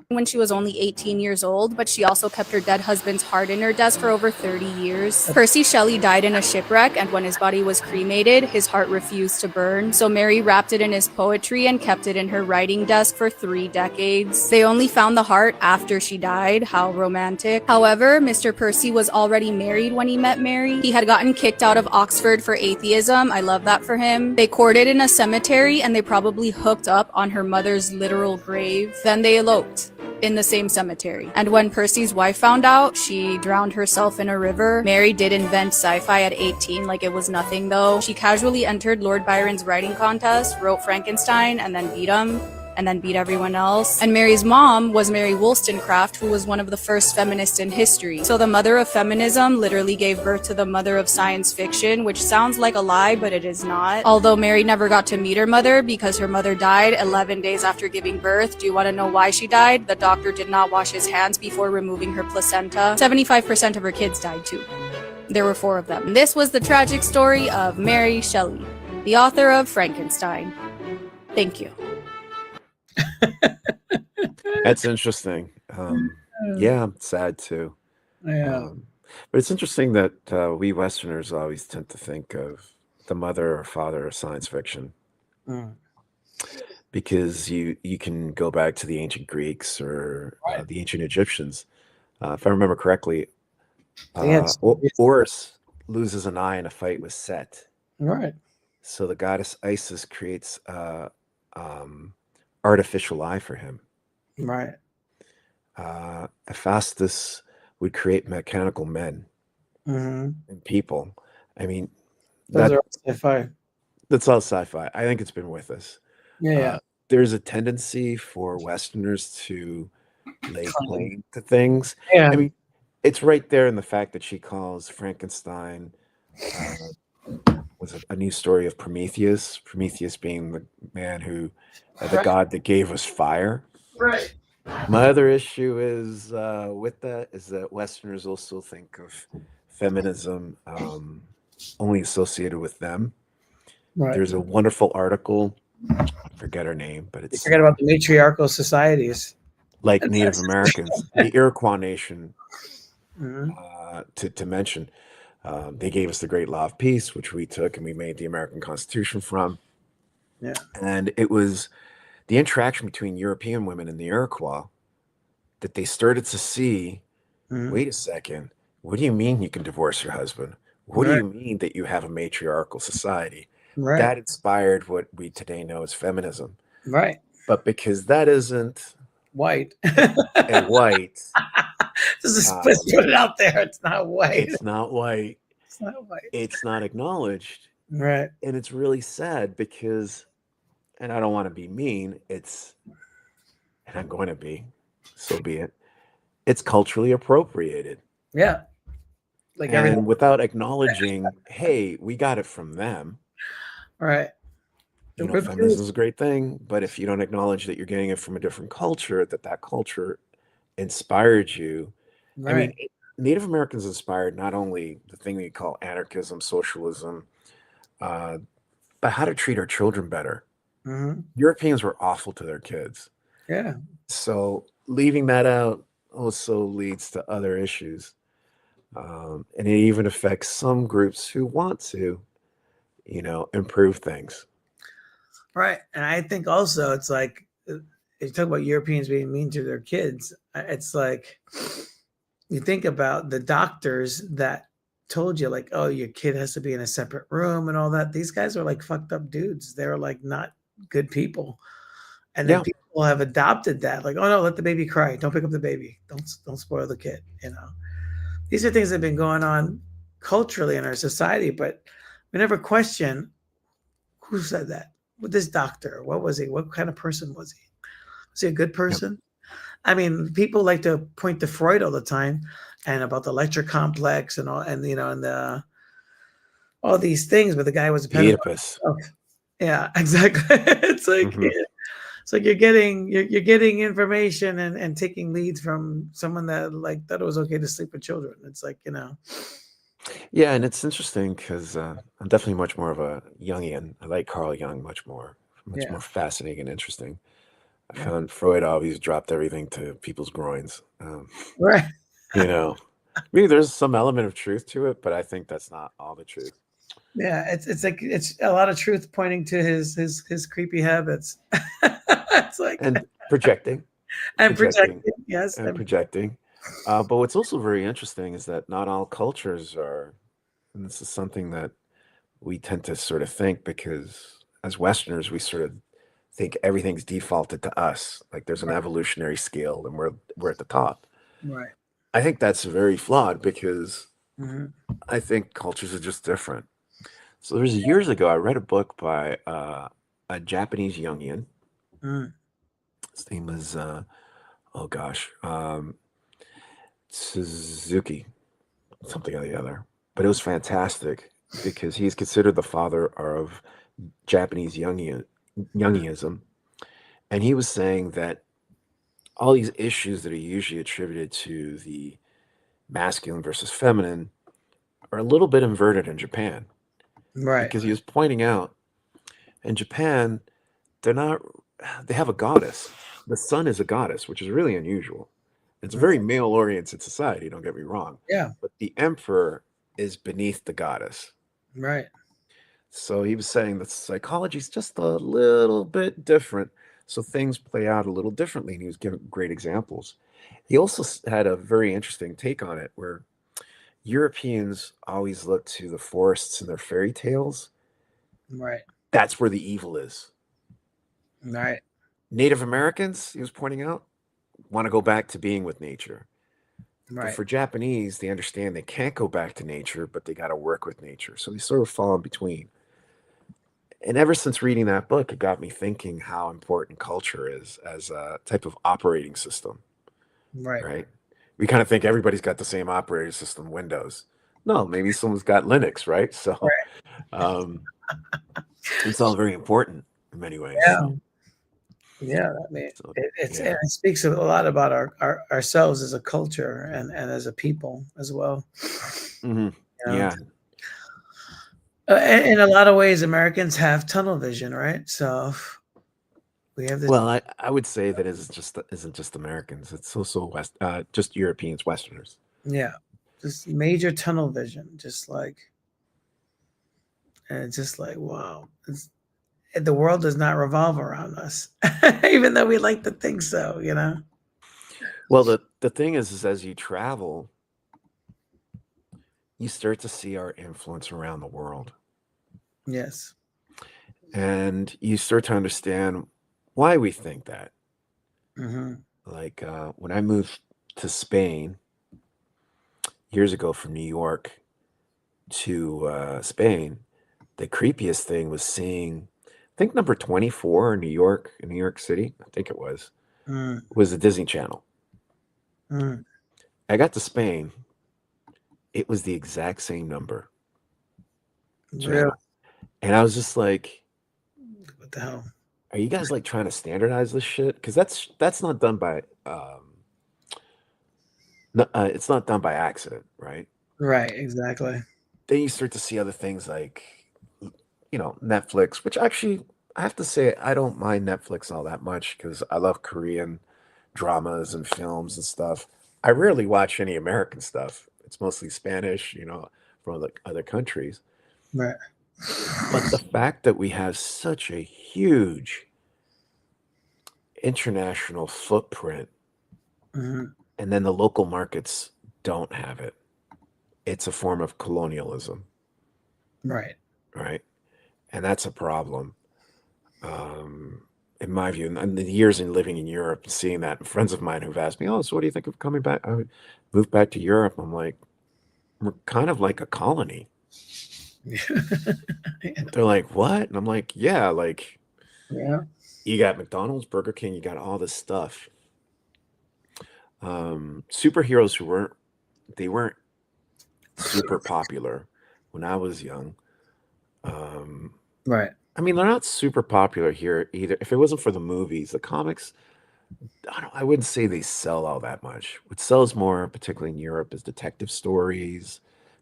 When she was only 18 years old, but she also kept her dead husband's heart in her desk for over 30 years. Percy Shelley died in a shipwreck, and when his body was cremated, his heart refused to burn. So Mary wrapped it in his poetry and kept it in her writing desk for 3 decades. They only found the heart after she died. How romantic. However, Mr. Percy was already married when he met Mary. He had gotten kicked out of Oxford for atheism. I love that for him. They courted in a cemetery, and they probably hooked up on her mother's literal grave. Then they eloped in the same cemetery. And when Percy's wife found out, she drowned herself in a river. Mary did invent sci-fi at 18 like it was nothing though. She casually entered Lord Byron's writing contest, wrote Frankenstein, and then beat him. And then beat everyone else. And Mary's mom was Mary Wollstonecraft, who was one of the first feminists in history. So the mother of feminism literally gave birth to the mother of science fiction, which sounds like a lie, but it is not. Although Mary never got to meet her mother because her mother died 11 days after giving birth. Do you want to know why she died? The doctor did not wash his hands before removing her placenta. 75% of her kids died too. There were 4 of them. This was the tragic story of Mary Shelley, the author of Frankenstein. Thank you. That's interesting. Yeah, sad too. Yeah. But it's interesting that we Westerners always tend to think of the mother or father of science fiction because you can go back to the ancient Greeks or the ancient Egyptians. If I remember correctly, Horus loses an eye in a fight with Set. Right. So the goddess Isis creates artificial eye for him. Right. Hephaestus would create mechanical men and people. I mean, Those That are all sci-fi. that's all sci-fi. I think it's been with us. Yeah, There's a tendency for Westerners to lay claim to things. I yeah, mean, it's right there in the fact that she calls Frankenstein uh, was a new story of Prometheus. Prometheus being the man who, the right, god that gave us fire. right, My other issue is with that is that Westerners also think of feminism only associated with them. right. There's a wonderful article, I forget her name, but You it's forget about the matriarchal societies. like Native Americans, the Iroquois Nation, Mhm. to mention. They gave us the Great Law of Peace, which we took and we made the American Constitution from. Yeah, And it was the interaction between European women and the Iroquois that they started to see, mhm. wait a second, what do you mean you can divorce your husband? What do Right, you mean that you have a matriarchal society? right, That inspired what we today know as feminism. right. But because that isn't White. a white, Let's um, put it out there. It's not white. it's not white, It's not white. it's not acknowledged. Right. And it's really sad because, and I don't want to be mean, and I'm going to be, so be it. It's culturally appropriated. Yeah. Like everything. And without acknowledging, hey, we got it from them. Right. The rip Feminism is a great thing, but if you don't acknowledge that you're getting it from a different culture, that culture inspired you. I Right. mean, Native Americans inspired not only the thing we call anarchism, socialism, but how to treat our children better. Hmm. Europeans were awful to their kids. Yeah. So leaving that out also leads to other issues. And it even affects some groups who want to, improve things. Right. And I think also it's like, you talk about Europeans being mean to their kids. It's like, you think about the doctors that told you, like, oh, your kid has to be in a separate room and all that. These guys are like fucked up dudes. They're like not good people. And then Yeah. people have adopted that, like, oh no, let the baby cry. Don't pick up the baby. Don't spoil the kid. These are things that have been going on culturally in our society, but we never question who said that. With this doctor, what was he? What kind of person was he? Was he a good person? I mean, people like to point to Freud all the time and about the lecture complex and all, and all these things, but the guy was a pedophile. Oedipus. Yeah, exactly. It's like Mhm. it's like you're getting information and taking leads from someone that like thought it was okay to sleep with children. It's like, Yeah, and it's interesting because I'm definitely much more of a Jungian. I like Carl Jung much more Yeah. fascinating and interesting. I Yeah. found Freud always dropped everything to people's groins. Right. Maybe there's some element of truth to it, but I think that's not all the truth. Yeah, it's like it's a lot of truth pointing to his creepy habits. It's like And projecting, and projecting, projecting, yes, and projecting. But what's also very interesting is that not all cultures are, and this is something that we tend to sort of think because as Westerners, we sort of think everything's defaulted to us. Like there's an evolutionary scale and we're at the top. right. I think that's very flawed because Mhm. I think cultures are just different. So there's years ago, I read a book by a Japanese Jungian. Mm. His name was, oh gosh, Suzuki, something or the other. But it was fantastic because he's considered the father of Japanese Jungianism. And he was saying that all these issues that are usually attributed to the masculine versus feminine are a little bit inverted in Japan. Right. Because he was pointing out in Japan, they have a goddess. The sun is a goddess, which is really unusual. It's a very male oriented society, don't get me wrong. Yeah. But the emperor is beneath the goddess. Right. So he was saying that psychology is just a little bit different. So things play out a little differently. And he was giving great examples. He also had a very interesting take on it where Europeans always look to the forests in their fairy tales. Right. That's where the evil is. Right. Native Americans, he was pointing out, want to go back to being with nature. But Right. for Japanese, they understand they can't go back to nature, but they got to work with nature. So they sort of fall in between. And ever since reading that book, it got me thinking how important culture is as a type of operating system, Right. right? We kind of think everybody's got the same operating system, Windows. No, maybe someone's got Linux, right? So um, it's all very important in many ways. Yeah. So, Yeah. I mean, so it yeah. speaks a lot about ourselves as a culture and as a people as well. hmm You know? Yeah. In a lot of ways, Americans have tunnel vision, right? So we have this. Well, I would say that isn't just Americans. It's also just Europeans, Westerners. Yeah, just major tunnel vision, and it's just like, wow, the world does not revolve around us, even though we like to think so, you know? Well, the thing is as you travel, you start to see our influence around the world. Yes. And you start to understand why we think that. Mm-hmm. Like when I moved to Spain years ago from New York to Spain, the creepiest thing was seeing, I think number 24 in New York City, I think it was the Disney Channel. Mm. I got to Spain, it was the exact same number. Really? Channel. And I was just like, What the hell? are you guys like trying to standardize this shit? Because that's not done by it's not done by accident, right? Right, exactly. Then you start to see other things like, Netflix, which actually I have to say I don't mind Netflix all that much because I love Korean dramas and films and stuff. I rarely watch any American stuff. It's mostly Spanish, from other countries. Right. But the fact that we have such a huge international footprint Mm-hmm. and then the local markets don't have it, it's a form of colonialism. Right. Right. And that's a problem. In my view, and the years in living in Europe and seeing that, and friends of mine who've asked me, oh, so what do you think of coming back? I would move back to Europe. I'm like, we're kind of like a colony. They're like, what? And I'm like, yeah, like, Yeah. you got McDonald's, Burger King, you got all this stuff. Superheroes they weren't super popular when I was young. Right. I mean, they're not super popular here either. If it wasn't for the movies, the comics, I wouldn't say they sell all that much. What sells more, particularly in Europe, is detective stories,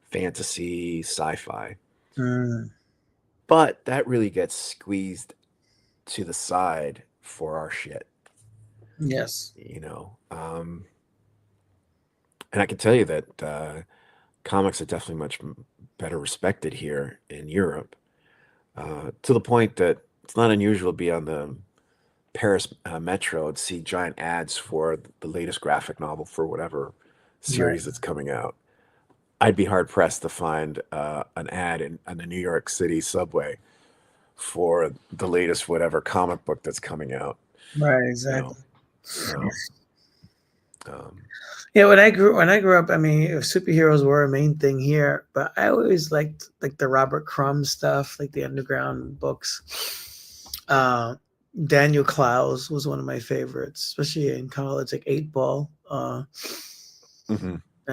fantasy, sci-fi. Mm. But that really gets squeezed to the side for our shit, Yes. And I can tell you that comics are definitely much better respected here in Europe, to the point that it's not unusual to be on the Paris metro and see giant ads for the latest graphic novel for whatever series that's coming out. I'd be hard pressed to find an ad on the New York City subway for the latest whatever comic book that's coming out. Right. Exactly. So, Yeah, when I grew up, I mean, superheroes were a main thing here, but I always liked like the Robert Crumb stuff, like the underground books. Daniel Clowes was one of my favorites, especially in college, like Eight Ball.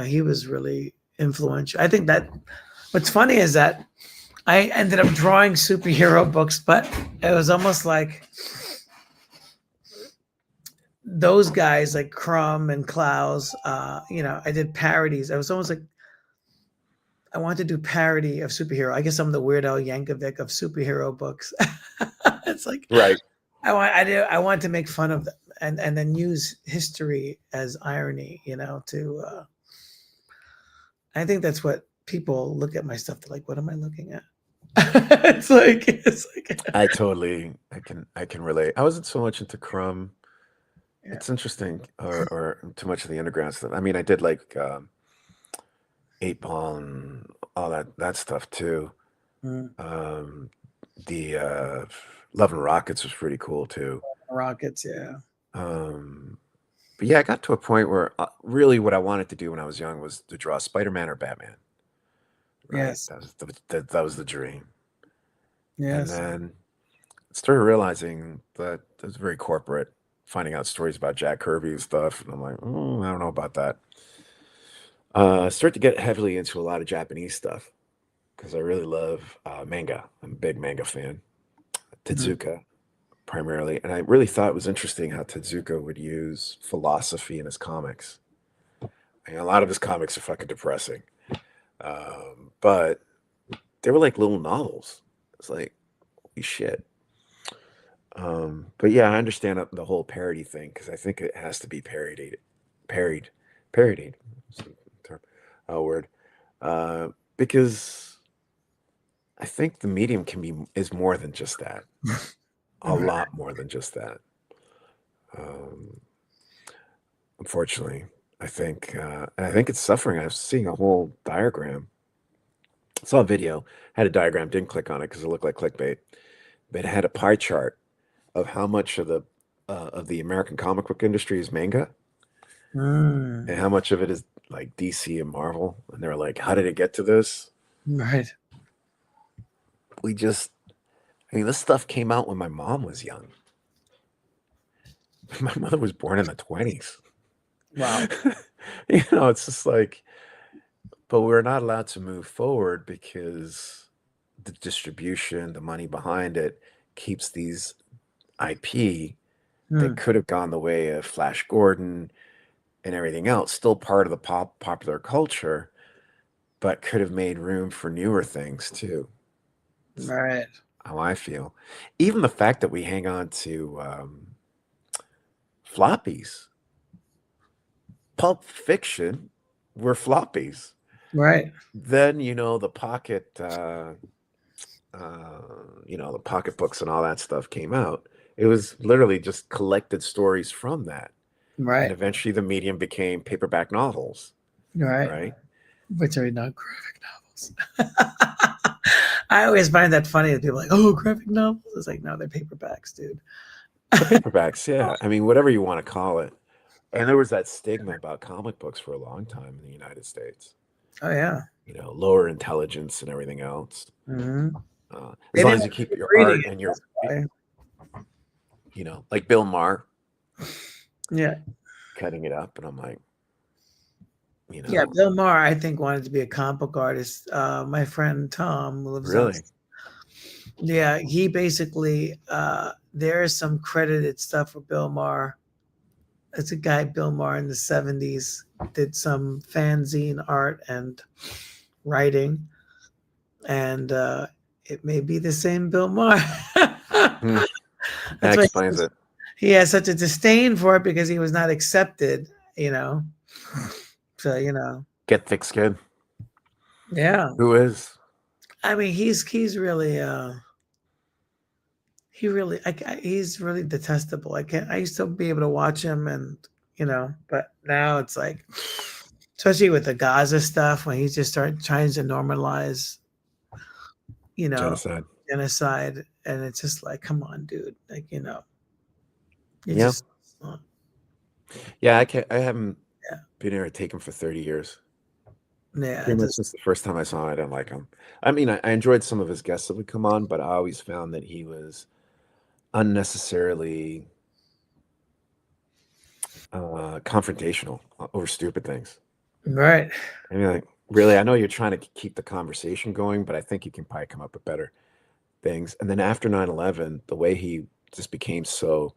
He was really influential. I think that what's funny is that I ended up drawing superhero books, but it was almost like those guys like Crumb and Klaus, I did parodies. I was almost like I wanted to do parody of superhero. I guess I'm the Weird Al Yankovic of superhero books. It's like right. I want to make fun of them and then use history as irony, I think that's what people look at my stuff. They're like, what am I looking at? it's like I can relate. I wasn't so much into Crumb. Yeah. It's interesting, or too much of the underground stuff. I mean, I did like 8 Ball and all that stuff too. The Love and Rockets was pretty cool too. Rockets, yeah. But yeah, I got to a point where really what I wanted to do when I was young was to draw Spider-Man or Batman. Right? Yes. That was the dream. And Yes. then started realizing that it was very corporate, finding out stories about Jack Kirby and stuff. And I'm like, I don't know about that. Start to get heavily into a lot of Japanese stuff because I really love manga. I'm a big manga fan. Tezuka, primarily. And I really thought it was interesting how Tezuka would use philosophy in his comics. And a lot of his comics are fucking depressing. But they were like little novels. It's like, holy shit. But yeah, I understand the whole parody thing because I think it has to be parodied. Parodied. Term, word. Because I think the medium is more than just that. A lot more than just that. Unfortunately, I think it's suffering. I was seeing a whole diagram. I saw a video, had a diagram, didn't click on it because it looked like clickbait, but it had a pie chart of how much of the American comic book industry is manga, and how much of it is like DC and Marvel. And they're like, "How did it get to this?" Right. This stuff came out when my mom was young. My mother was born in the 20s. Wow. It's just like, but we're not allowed to move forward because the distribution, the money behind it keeps these IP that could have gone the way of Flash Gordon and everything else, still part of the popular culture, but could have made room for newer things too. Right. How I feel. Even the fact that we hang on to floppies. Pulp Fiction were floppies. Right. Then, the pocket, the pocket books and all that stuff came out. It was literally just collected stories from that. Right. And eventually the medium became paperback novels. Right. Which are not graphic novels. I always find that funny that people are like, oh, graphic novels. It's like, no, they're paperbacks, dude. The paperbacks, yeah. I mean, whatever you want to call it. And there was that stigma about comic books for a long time in the United States. Oh, yeah. Lower intelligence and everything else. Mm-hmm. As long as you keep your art and your, like Bill Maher. Yeah. Cutting it up. And I'm like, Yeah, Bill Maher, I think, wanted to be a comic book artist. My friend Tom lives really? Yeah, he basically, there is some credited stuff for Bill Maher. It's a guy, Bill Maher, in the 70s, did some fanzine art and writing. And it may be the same Bill Maher. That explains it. He has such a disdain for it because he was not accepted, So, Get thick skin. Yeah. Who is? I mean, he's really he's really detestable. I used to be able to watch him and but now it's like, especially with the Gaza stuff, when he just started trying to normalize genocide, and it's just like, come on, dude, I haven't been able to take him for 30 years. Yeah, pretty much since the first time I saw him, I didn't like him. I mean, I enjoyed some of his guests that would come on, but I always found that he was unnecessarily confrontational over stupid things. Right. I mean, like, really, I know you're trying to keep the conversation going, but I think you can probably come up with better things. And then after 9/11, the way he just became so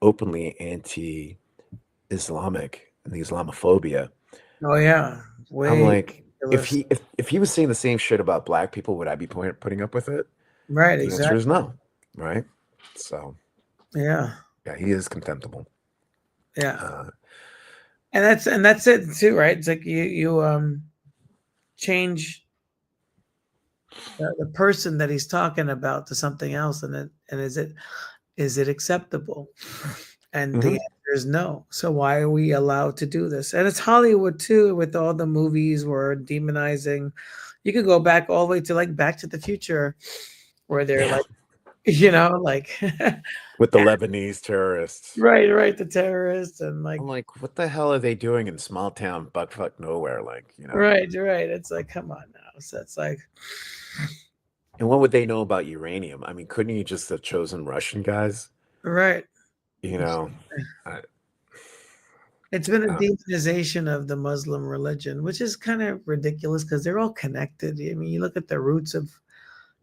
openly anti-Islamic and the Islamophobia. Oh yeah. I'm like, if he was saying the same shit about black people, would I be putting up with it? Right. The exactly. answer is no. Right. So. Yeah. Yeah, he is contemptible. Yeah. And that's it too, right? It's like you change the person that he's talking about to something else, and is it acceptable? And the answer is no. So why are we allowed to do this? And it's Hollywood too, with all the movies where demonizing. You could go back all the way to like Back to the Future, where they're like You know, like With the Lebanese terrorists. right, the terrorists and like I'm like, what the hell are they doing in small town buttfuck nowhere? Like, right. It's like, come on now. So it's like, And what would they know about uranium? I mean, couldn't you just have chosen Russian guys? right. You know, I, It's been a uh, demonization of the Muslim religion, which is kind of ridiculous because they're all connected. I mean, you look at the roots of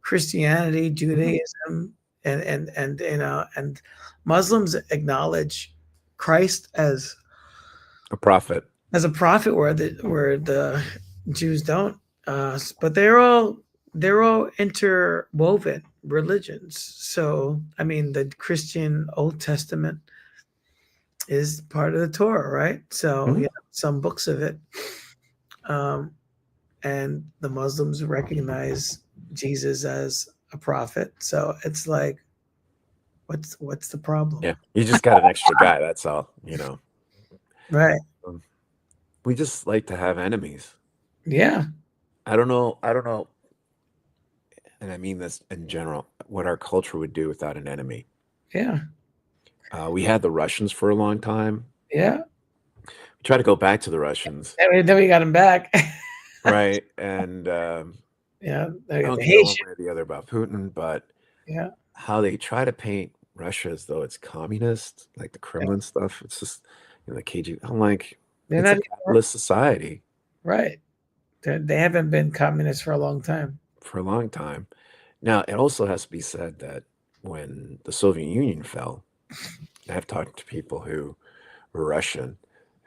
Christianity, Judaism, and and Muslims acknowledge Christ a prophet. as a prophet, where the Jews don't. But they're all interwoven religions. So I mean, the Christian Old Testament is part of the Torah, right? So Mhm. some books of it, and the Muslims recognize Jesus as a prophet. So it's like, what's the problem? Yeah, you just got an extra guy. That's all. Right? We just like to have enemies. Yeah. I don't know, and I mean this in general, what our culture would do without an enemy. Yeah. We had the Russians for a long time. Yeah. We try to go back to the Russians, And then we got him back. right? And Yeah. I don't The care one Haitian. way or the other about Putin, but Yeah. how they try to paint Russia as though it's communist, like the Kremlin stuff. It's just, the KGB. I'm like, They're it's not a even capitalist society right. They haven't been communists for a long time. for a long time. Now, it also has to be said that when the Soviet Union fell, I've talked to people who were Russian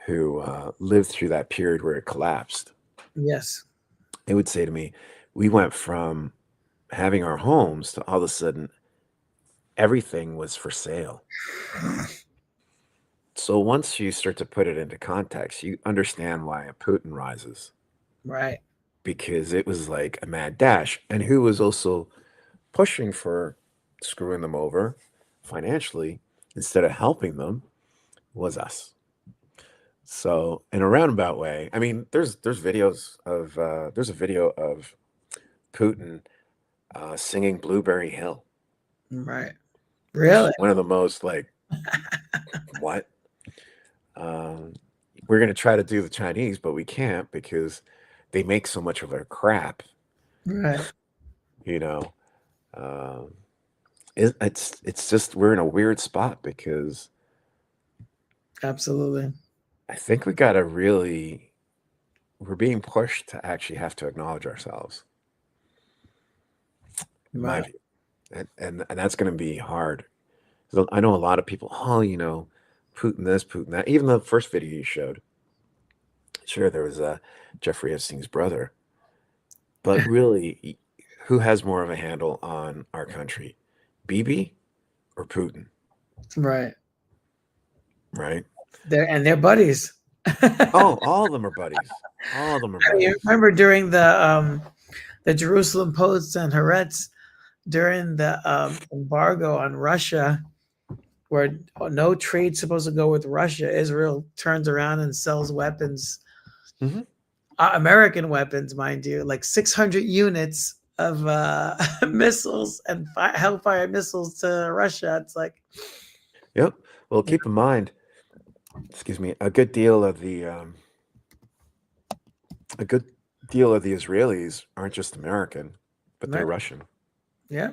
who lived through that period where it collapsed. Yes. They would say to me, we went from having our homes to all of a sudden everything was for sale. So once you start to put it into context, you understand why a Putin rises, Right. because it was like a mad dash. And who was also pushing for screwing them over financially instead of helping them was us. So in a roundabout way, I mean, there's videos of there's a video of Putin singing Blueberry Hill. Right. Which Really? is one of the most like what? We're gonna try to do the Chinese, but we can't because they make so much of their crap. Right. Um, it's just we're in a weird spot because Absolutely. I think we're being pushed to actually have to acknowledge ourselves, in my Right. view, and that's going to be hard. So I know a lot of people. Oh, Putin this, Putin that. Even the first video you showed, sure, there was Jeffrey Epstein's brother, but really, who has more of a handle on our country, Bibi or Putin? Right. Right? They're buddies. Oh, all of them are buddies. All of them are buddies. You remember during the Jerusalem Post and Haaretz during the embargo on Russia, where no trade's supposed to go with Russia, Israel turns around and sells weapons, American weapons, mind you, like 600 units of missiles and Hellfire missiles to Russia. It's like, Yep. Well, keep in mind, excuse me, a good deal of the Israelis aren't just American, but they're Right. Russian. yeah,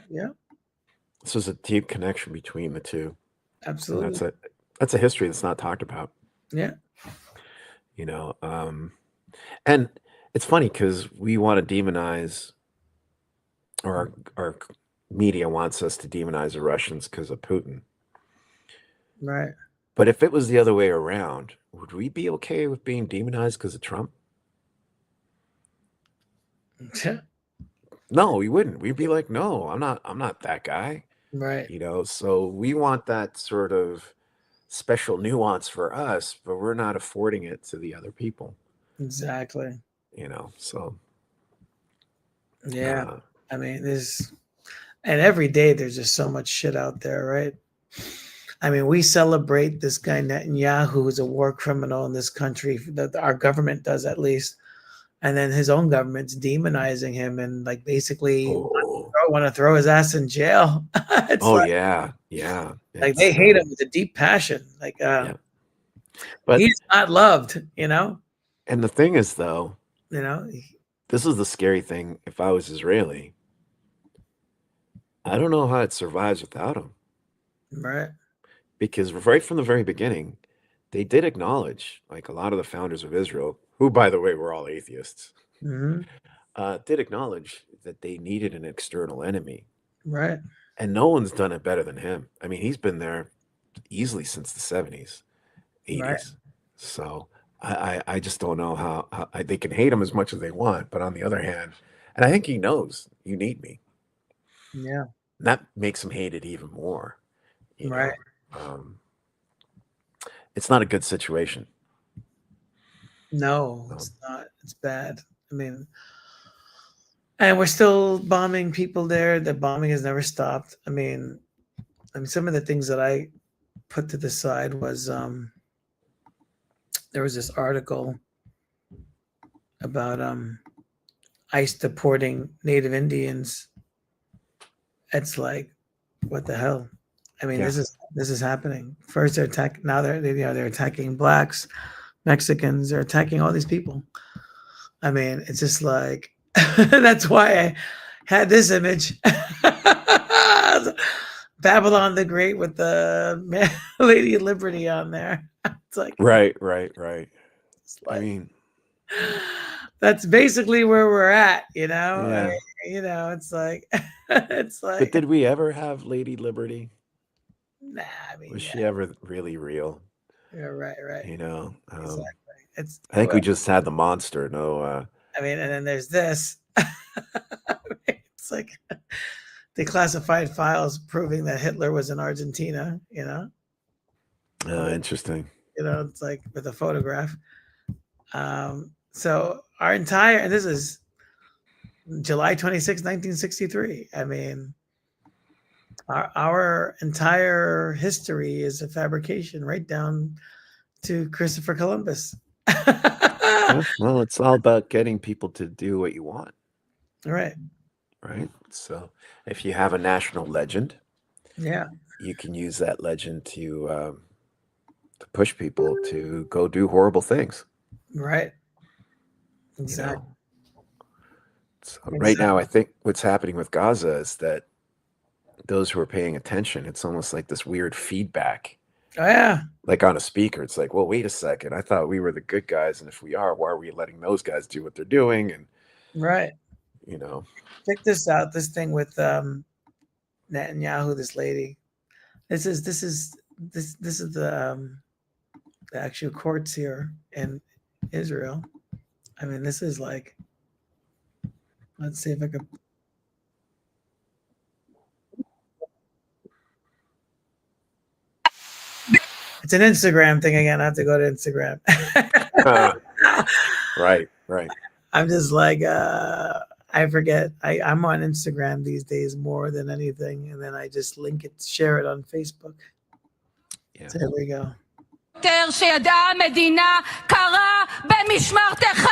So there's a deep connection between the two. And absolutely. that's a history that's not talked about. Yeah, And it's funny because we want to demonize, or our media wants us to demonize the Russians because of Putin. right. But if it was the other way around, would we be okay with being demonized because of Trump? Yeah, No, we wouldn't. We'd be like, no, I'm not that guy. right. So we want that sort of special nuance for us, but we're not affording it to the other people. Exactly. So Yeah. I mean, and every day there's just so much shit out there, right? I mean, we celebrate this guy Netanyahu, who's a war criminal in this country, that our government does at least. And then his own government's demonizing him and like basically oh, want to throw his ass in jail. It's Oh like, yeah. like they hate him with a deep passion. Like, Yeah. But he's not loved, you know. and the thing is, though, You know, this is the scary thing. If I was Israeli, I don't know how it survives without him. right? Because right from the very beginning, they did acknowledge, like a lot of the founders of Israel, who, by the way, were all atheists, Hmm. did acknowledge that they needed an external enemy. Right. And no one's done it better than him. I mean, he's been there easily since the 70s, 80s. Right. So I just don't know how they can hate him as much as they want. But on the other hand, and I think he knows you need me. Yeah. And that makes him hate it even more. You know? Right. It's not a good situation. No, it's not. It's bad. I mean, and we're still bombing people there. The bombing has never stopped. I mean, some of the things that I put to the side was there was this article about ICE deporting Native Indians. It's like, what the hell? I mean, Yeah. this is happening. First they're attacking, now they're attacking blacks, Mexicans, they're attacking all these people. I mean, it's just like that's why I had this image. Babylon the Great with the Lady of Liberty on there. It's like Right. it's like, I mean, that's basically where we're at, you know. Yeah. I mean, you know, it's like it's but like did we ever have Lady Liberty? nah. I mean, Was yeah, she ever really real? yeah, right. You know, Exactly. It's I think we just had the monster. No, I mean, and then there's this. It's like declassified files proving that Hitler was in Argentina, you know. interesting. You know, it's like with a photograph. So our entire, and this is July 26, 1963. I mean, our entire history is a fabrication, right down to Christopher Columbus. Well, it's all about getting people to do what you want, Right. right? So if you have a national legend, Yeah. you can use that legend to push people to go do horrible things. Right. You Exactly. know? So right now, I think what's happening with Gaza is that those who are paying attention, it's almost like this weird feedback, Oh yeah. like on a speaker. It's like, well, wait a second. I thought we were the good guys, and if we are, why are we letting those guys do what they're doing? And Right. you know, Check this out. This thing with Netanyahu, this lady. This is the actual courts here in Israel. I mean, this is like, let's see if I could. It's an Instagram thing again. I have to go to Instagram. right. I'm just like, I forget. I'm on Instagram these days more than anything, and then I just link it, share it on Facebook. Yeah. So here we go. שידעה המדינה קרה במשמרתך.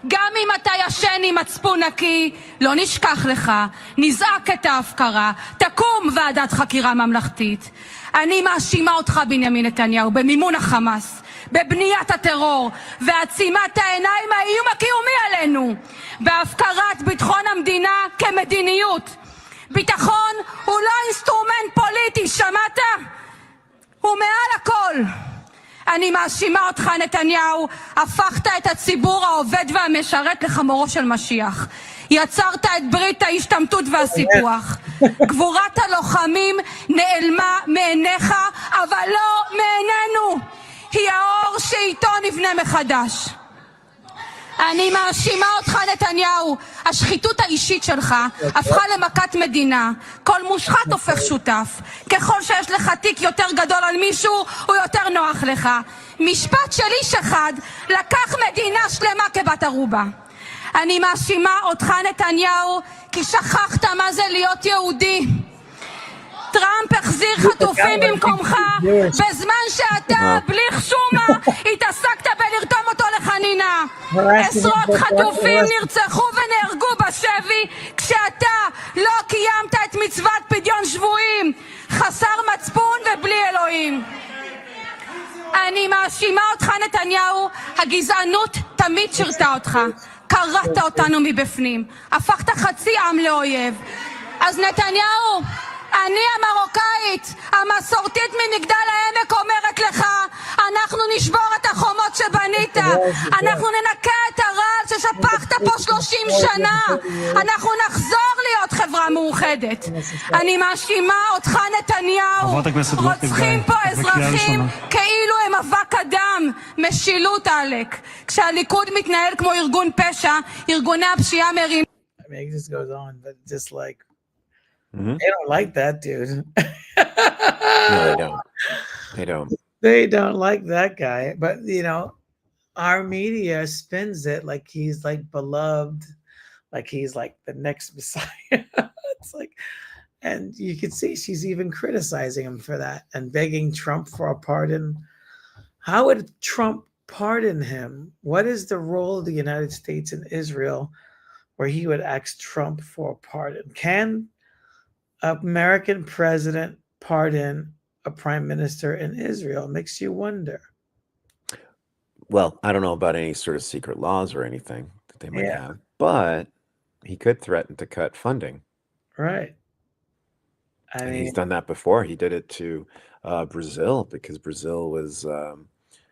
גם אם אתה ישן עם מצפון נקי, לא נשכח לך, נזעק את ההפקרה, תקום ועדת חקירה ממלכתית. אני מאשימה אותך, בנימין נתניהו, במימון החמאס, בבניית הטרור, ועצימת העיניים האיום הקיומי עלינו, בהפקרת ביטחון המדינה כמדיניות. ביטחון הוא לא אינסטרומנט פוליטי, שמעת? הוא מעל הכל. אני מאשימה אותך, נתניהו, הפכת את הציבור העובד והמשרת לחמורו של משיח. יצרת את ברית ההשתמטות והסיפוח. גבורת הלוחמים נעלמה מעיניך, אבל לא מעינינו. היא האור שאיתו נבנה מחדש. אני מאשימה אותך, נתניהו, השחיתות האישית שלך הפכה למכת מדינה. כל מושחת הופך שותף. ככל שיש לך תיק יותר גדול על מישהו, הוא יותר נוח לך. משפט של איש אחד לקח מדינה שלמה כבת ערובה. אני מאשימה אותך, נתניהו, כי שכחת מה זה להיות יהודי. טראמפ החזיר חטופים במקומך, בזמן שאתה, בלי חשומה, התעסקת בלרתום אותו לחנינה. עשרות חטופים נרצחו ונהרגו בשבי, כשאתה לא אני מאשימה אותך, נתניהו, הגזענות תמיד שירתה אותך. קרעת אותנו מבפנים, הפכת חצי עם לאויב. אז נתניהו, אני המרוקאית, המסורתית ממגדל העמק אומרת לך, אנחנו נשבור את החומות שבנית, אנחנו ננקה את הרעל ששפכת פה 30 שנה, אנחנו נחזור להיות חברה מאוחדת. אני מאשימה אותך, נתניהו, רוצחים פה אזרחים כאילו הם אבק אדם. משילות, עלק. כשהליכוד מתנהל כמו ארגון פשע, ארגוני הפשיעה מרים... I mean, it just goes on, but just like, they don't like that dude. No, they don't. They don't. They don't like that guy. But, you know, our media spins it like he's like beloved, like he's like the next Messiah. It's like, and you can see she's even criticizing him for that and begging Trump for a pardon. How would Trump pardon him? What is the role of the United States in Israel where he would ask Trump for a pardon? Can an American president pardon a prime minister in Israel? It makes you wonder. Well, I don't know about any sort of secret laws or anything that they might have, but he could threaten to cut funding. Right. And he's done that before. He did it to Brazil because Brazil was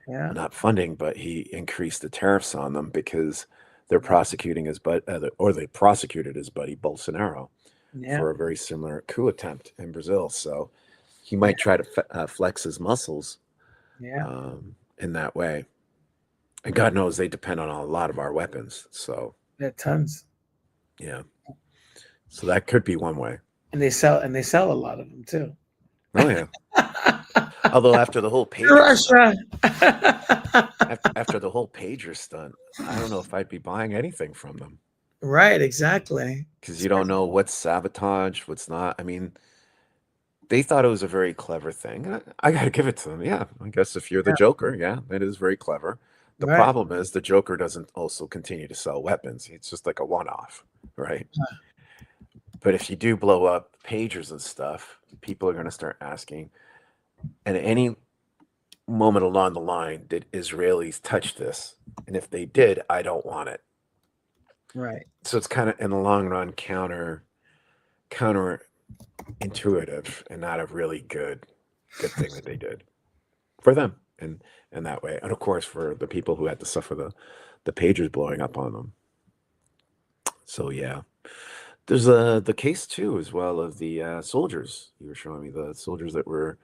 not funding, but he increased the tariffs on them because they're prosecuting his they prosecuted his buddy Bolsonaro for a very similar coup attempt in Brazil. So he might try to flex his muscles in that way. And God knows they depend on a lot of our weapons. So tons. Yeah. So that could be one way. And they sell a lot of them too. Oh yeah. Although after the whole after the whole pager stunt, I don't know if I'd be buying anything from them. Right, exactly. Because you don't know what's sabotage, what's not. I mean, they thought it was a very clever thing. I got to give it to them. Yeah, I guess if you're the Joker, it is very clever. The problem is the Joker doesn't also continue to sell weapons. It's just like a one-off, right? But if you do blow up pagers and stuff, people are going to start asking. And at any moment along the line, did Israelis touch this? And if they did, I don't want it. Right. So it's kind of in the long run counterintuitive and not a really good thing that they did for them and that way. And of course for the people who had to suffer the pagers blowing up on them. So yeah. There's the case too, as well, of the soldiers. You were showing me the soldiers that were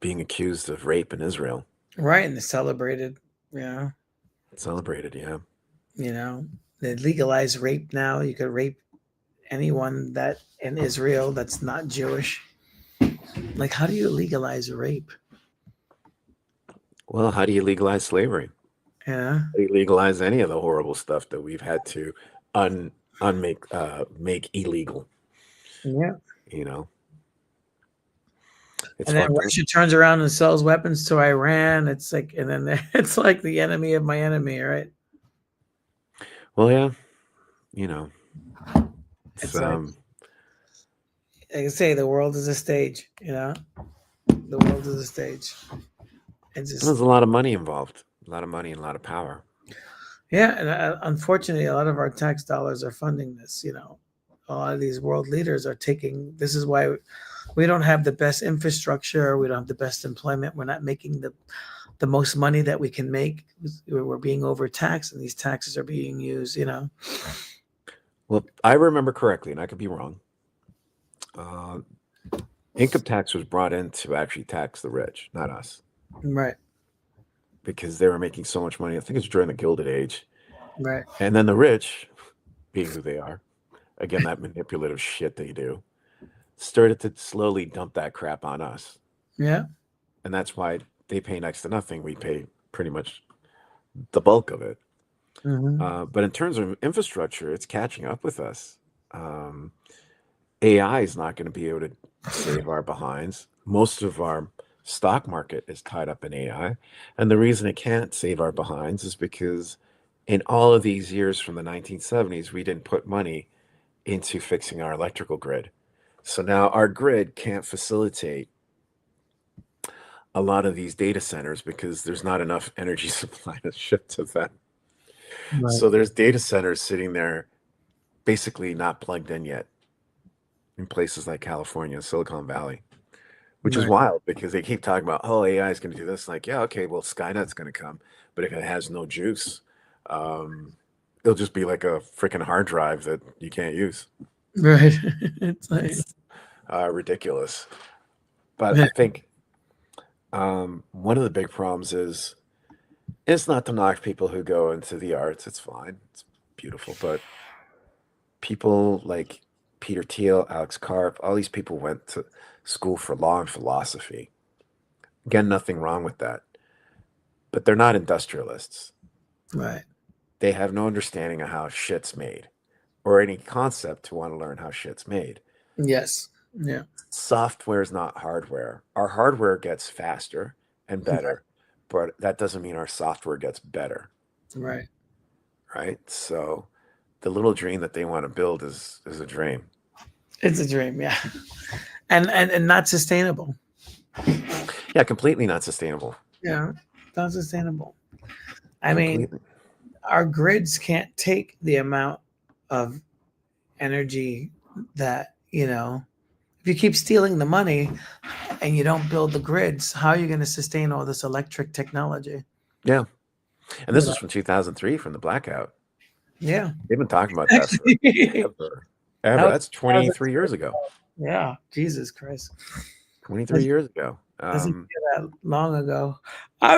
being accused of rape in Israel. Right, and they celebrated, Celebrated, yeah. You know, they legalize rape now. You could rape anyone that in Israel that's not Jewish. Like, how do you legalize rape? Well, how do you legalize slavery? Yeah. How do you legalize any of the horrible stuff that we've had to make illegal? Yeah. You know. And then Russia turns around and sells weapons to Iran. It's like, and then it's like the enemy of my enemy, right? Well, yeah, you know, it's like I say, the world is a stage. You know, the world is a stage. There's a lot of money involved, a lot of money and a lot of power. Yeah, and unfortunately, a lot of our tax dollars are funding this. You know, a lot of these world leaders are taking. This is why we don't have the best infrastructure. We don't have the best employment. We're not making the most money that we can make. We're being overtaxed, and these taxes are being used. You know. Well, I remember correctly, and I could be wrong. Income tax was brought in to actually tax the rich, not us. Right. Because they were making so much money. I think it's during the Gilded Age. Right. And then the rich, being who they are, again, that manipulative shit they do, started to slowly dump that crap on us. Yeah. And that's why they pay next to nothing. We pay pretty much the bulk of it. Mm-hmm. But in terms of infrastructure, it's catching up with us. AI is not going to be able to save our behinds. Most of our stock market is tied up in AI. And the reason it can't save our behinds is because in all of these years from the 1970s, we didn't put money into fixing our electrical grid. So now our grid can't facilitate a lot of these data centers because there's not enough energy supply to ship to them. Right. So there's data centers sitting there basically not plugged in yet in places like California, Silicon Valley, which is Right. wild because they keep talking about, oh, AI is going to do this. Like, yeah, okay, well, Skynet's going to come. But if it has no juice, it'll just be like a freaking hard drive that you can't use. Right. It's like, It's ridiculous. But yeah. I think one of the big problems is it's not to knock people who go into the arts. It's fine. It's beautiful. But people like Peter Thiel, Alex Karp, all these people went to school for law and philosophy. Again, nothing wrong with that. But they're not industrialists. Right. They have no understanding of how shit's made or any concept to want to learn how shit's made. Yes. Yeah. Software is not hardware. Our hardware gets faster and better, but that doesn't mean our software gets better. Right. Right? So the little dream that they want to build is a dream. It's a dream, yeah. And not sustainable. Yeah, completely not sustainable. Yeah. Not sustainable. I mean, Completely. our grids can't take the amount of energy that, if you keep stealing the money and you don't build the grids, how are you going to sustain all this electric technology? Yeah. And this is from 2003 from the blackout. Yeah. They've been talking about that forever. That That's 23 years ago. Yeah. Jesus Christ. 23 years ago. Doesn't feel that long ago. No, I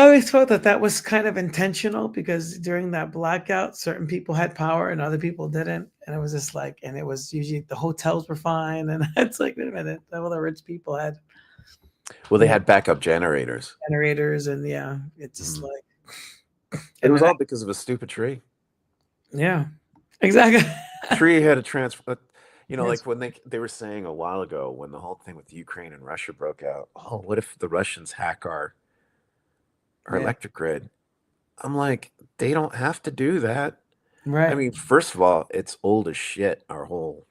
always thought that was kind of intentional because during that blackout, certain people had power and other people didn't. And it was just like, and it was usually the hotels were fine. And it's like, wait a minute, all the rich people had well, they had backup generators. generators. And yeah, it's just like. It was all because of a stupid tree. Yeah, exactly. Tree had a transfer. Like when they were saying a while ago when the whole thing with Ukraine and Russia broke out, oh, what if the Russians hack our electric grid? I'm like, they don't have to do that. Right. I mean, first of all, it's old as shit, our whole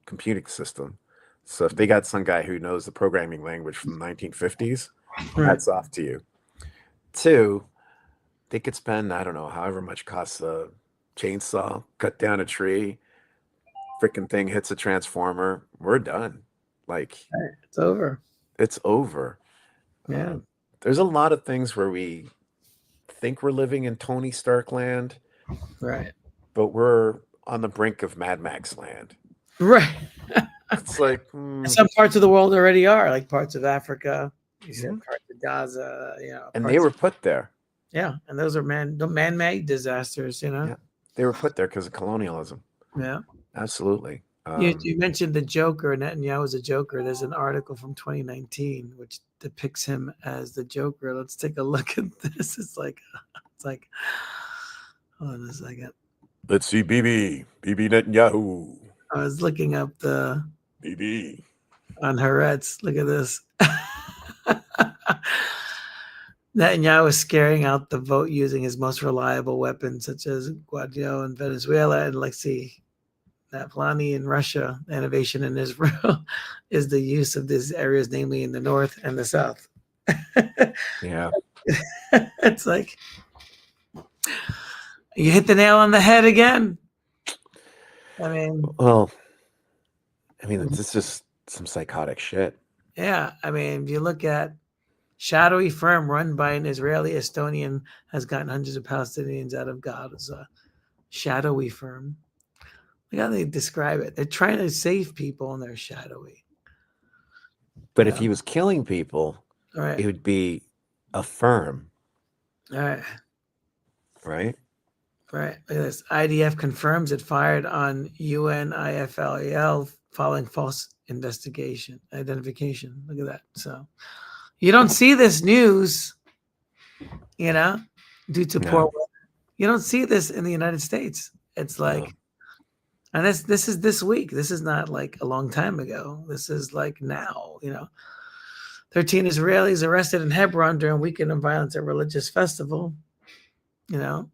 computing system. So if they got some guy who knows the programming language from the 1950s, hats off to you. Two, they could spend, I don't know, however much costs a chainsaw, cut down a tree, freaking thing hits a transformer, we're done. Like, it's over. It's over. Yeah. There's a lot of things where we think we're living in Tony Stark land, Right. but we're on the brink of Mad Max land. Right. It's like some parts of the world already are, like parts of Africa, you said parts of Gaza, and they were put there. Yeah, and those are man-made disasters, Yeah, they were put there because of colonialism. Yeah, absolutely. You mentioned the Joker. Netanyahu is a Joker. There's an article from 2019 which depicts him as the Joker. Let's take a look at this. It's like, hold on a second. Let's see, Bibi Netanyahu. I was looking up the Bibi on Haaretz. Look at this. Netanyahu is scaring out the vote using his most reliable weapons, such as Guaido in Venezuela and Alexei Navalny in Russia. Innovation in Israel is the use of these areas, namely in the north and the south. Yeah. It's like, you hit the nail on the head again. I mean, it's just some psychotic shit. Yeah. I mean, if you look at shadowy firm run by an Israeli Estonian has gotten hundreds of Palestinians out of Gaza. Shadowy firm. Look how they describe it. They're trying to save people and they're shadowy. But if he was killing people, right, it would be a firm. All right. Right? Right. Look at this. IDF confirms it fired on UNIFIL following false identification. Look at that. So you don't see this news, due to poor weather. You don't see this in the United States. It's like, and this is this week. This is not like a long time ago. This is like now, 13 Israelis arrested in Hebron during weekend of violence at religious festival. The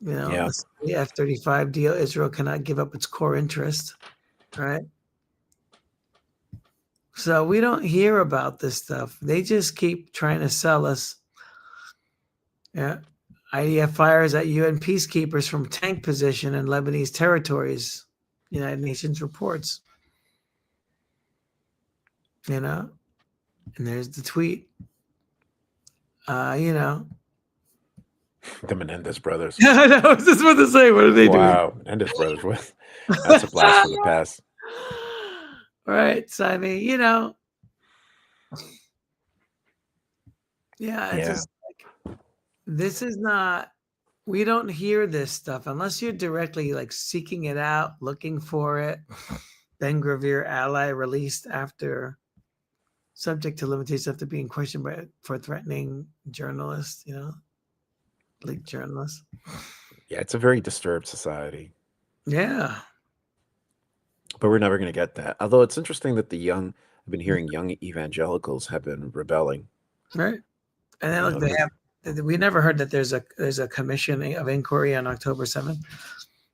F-35 deal. Israel cannot give up its core interest, right? So we don't hear about this stuff. They just keep trying to sell us. Yeah. IDF fires at UN peacekeepers from tank position in Lebanese territories, United Nations reports. And there's the tweet. The Menendez brothers. I know, I was just about to say, what are they doing? Wow, Menendez brothers. What? That's a blast from the past. Right. So, I mean, it's just like, this is not, we don't hear this stuff unless you're directly like seeking it out, looking for it. Ben Gravir ally released after subject to limitations after being questioned for threatening journalists, leaked journalists. Yeah, it's a very disturbed society. Yeah. But we're never going to get that. Although it's interesting that I've been hearing young evangelicals have been rebelling. Right. And then look, we never heard that there's a commission of inquiry on October 7th.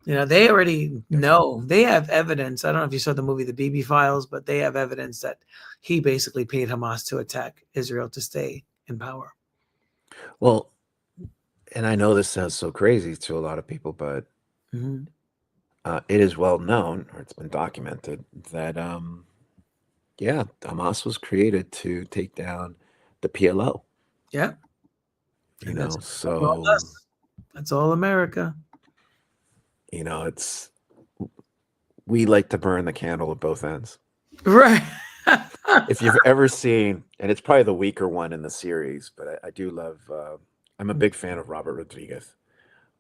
They already know. They have evidence. I don't know if you saw the movie The BB Files, but they have evidence that he basically paid Hamas to attack Israel to stay in power. Well, and I know this sounds so crazy to a lot of people, but it is well known, or it's been documented, that Hamas was created to take down the PLO. Yeah. So that's all America. We like to burn the candle at both ends. Right. If you've ever seen, and it's probably the weaker one in the series, but I do love, I'm a big fan of Robert Rodriguez,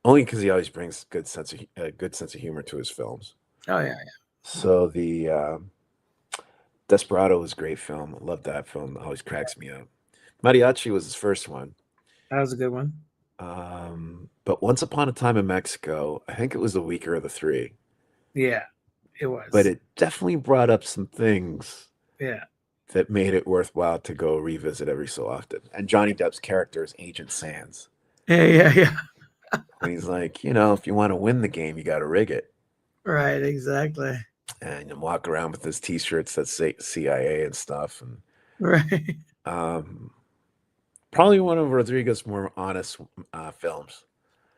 only because he always brings a good sense of humor to his films. Oh, yeah. So the Desperado was a great film. I love that film. It always cracks me up. Mariachi was his first one. That was a good one. But Once Upon a Time in Mexico, I think it was the weaker of the three. Yeah, it was. But it definitely brought up some things that made it worthwhile to go revisit every so often. And Johnny Depp's character is Agent Sands. Yeah. And he's like, if you want to win the game, you got to rig it. Right, exactly. And you walk around with his T-shirts that say CIA and stuff. And right. Probably one of Rodriguez's more honest films.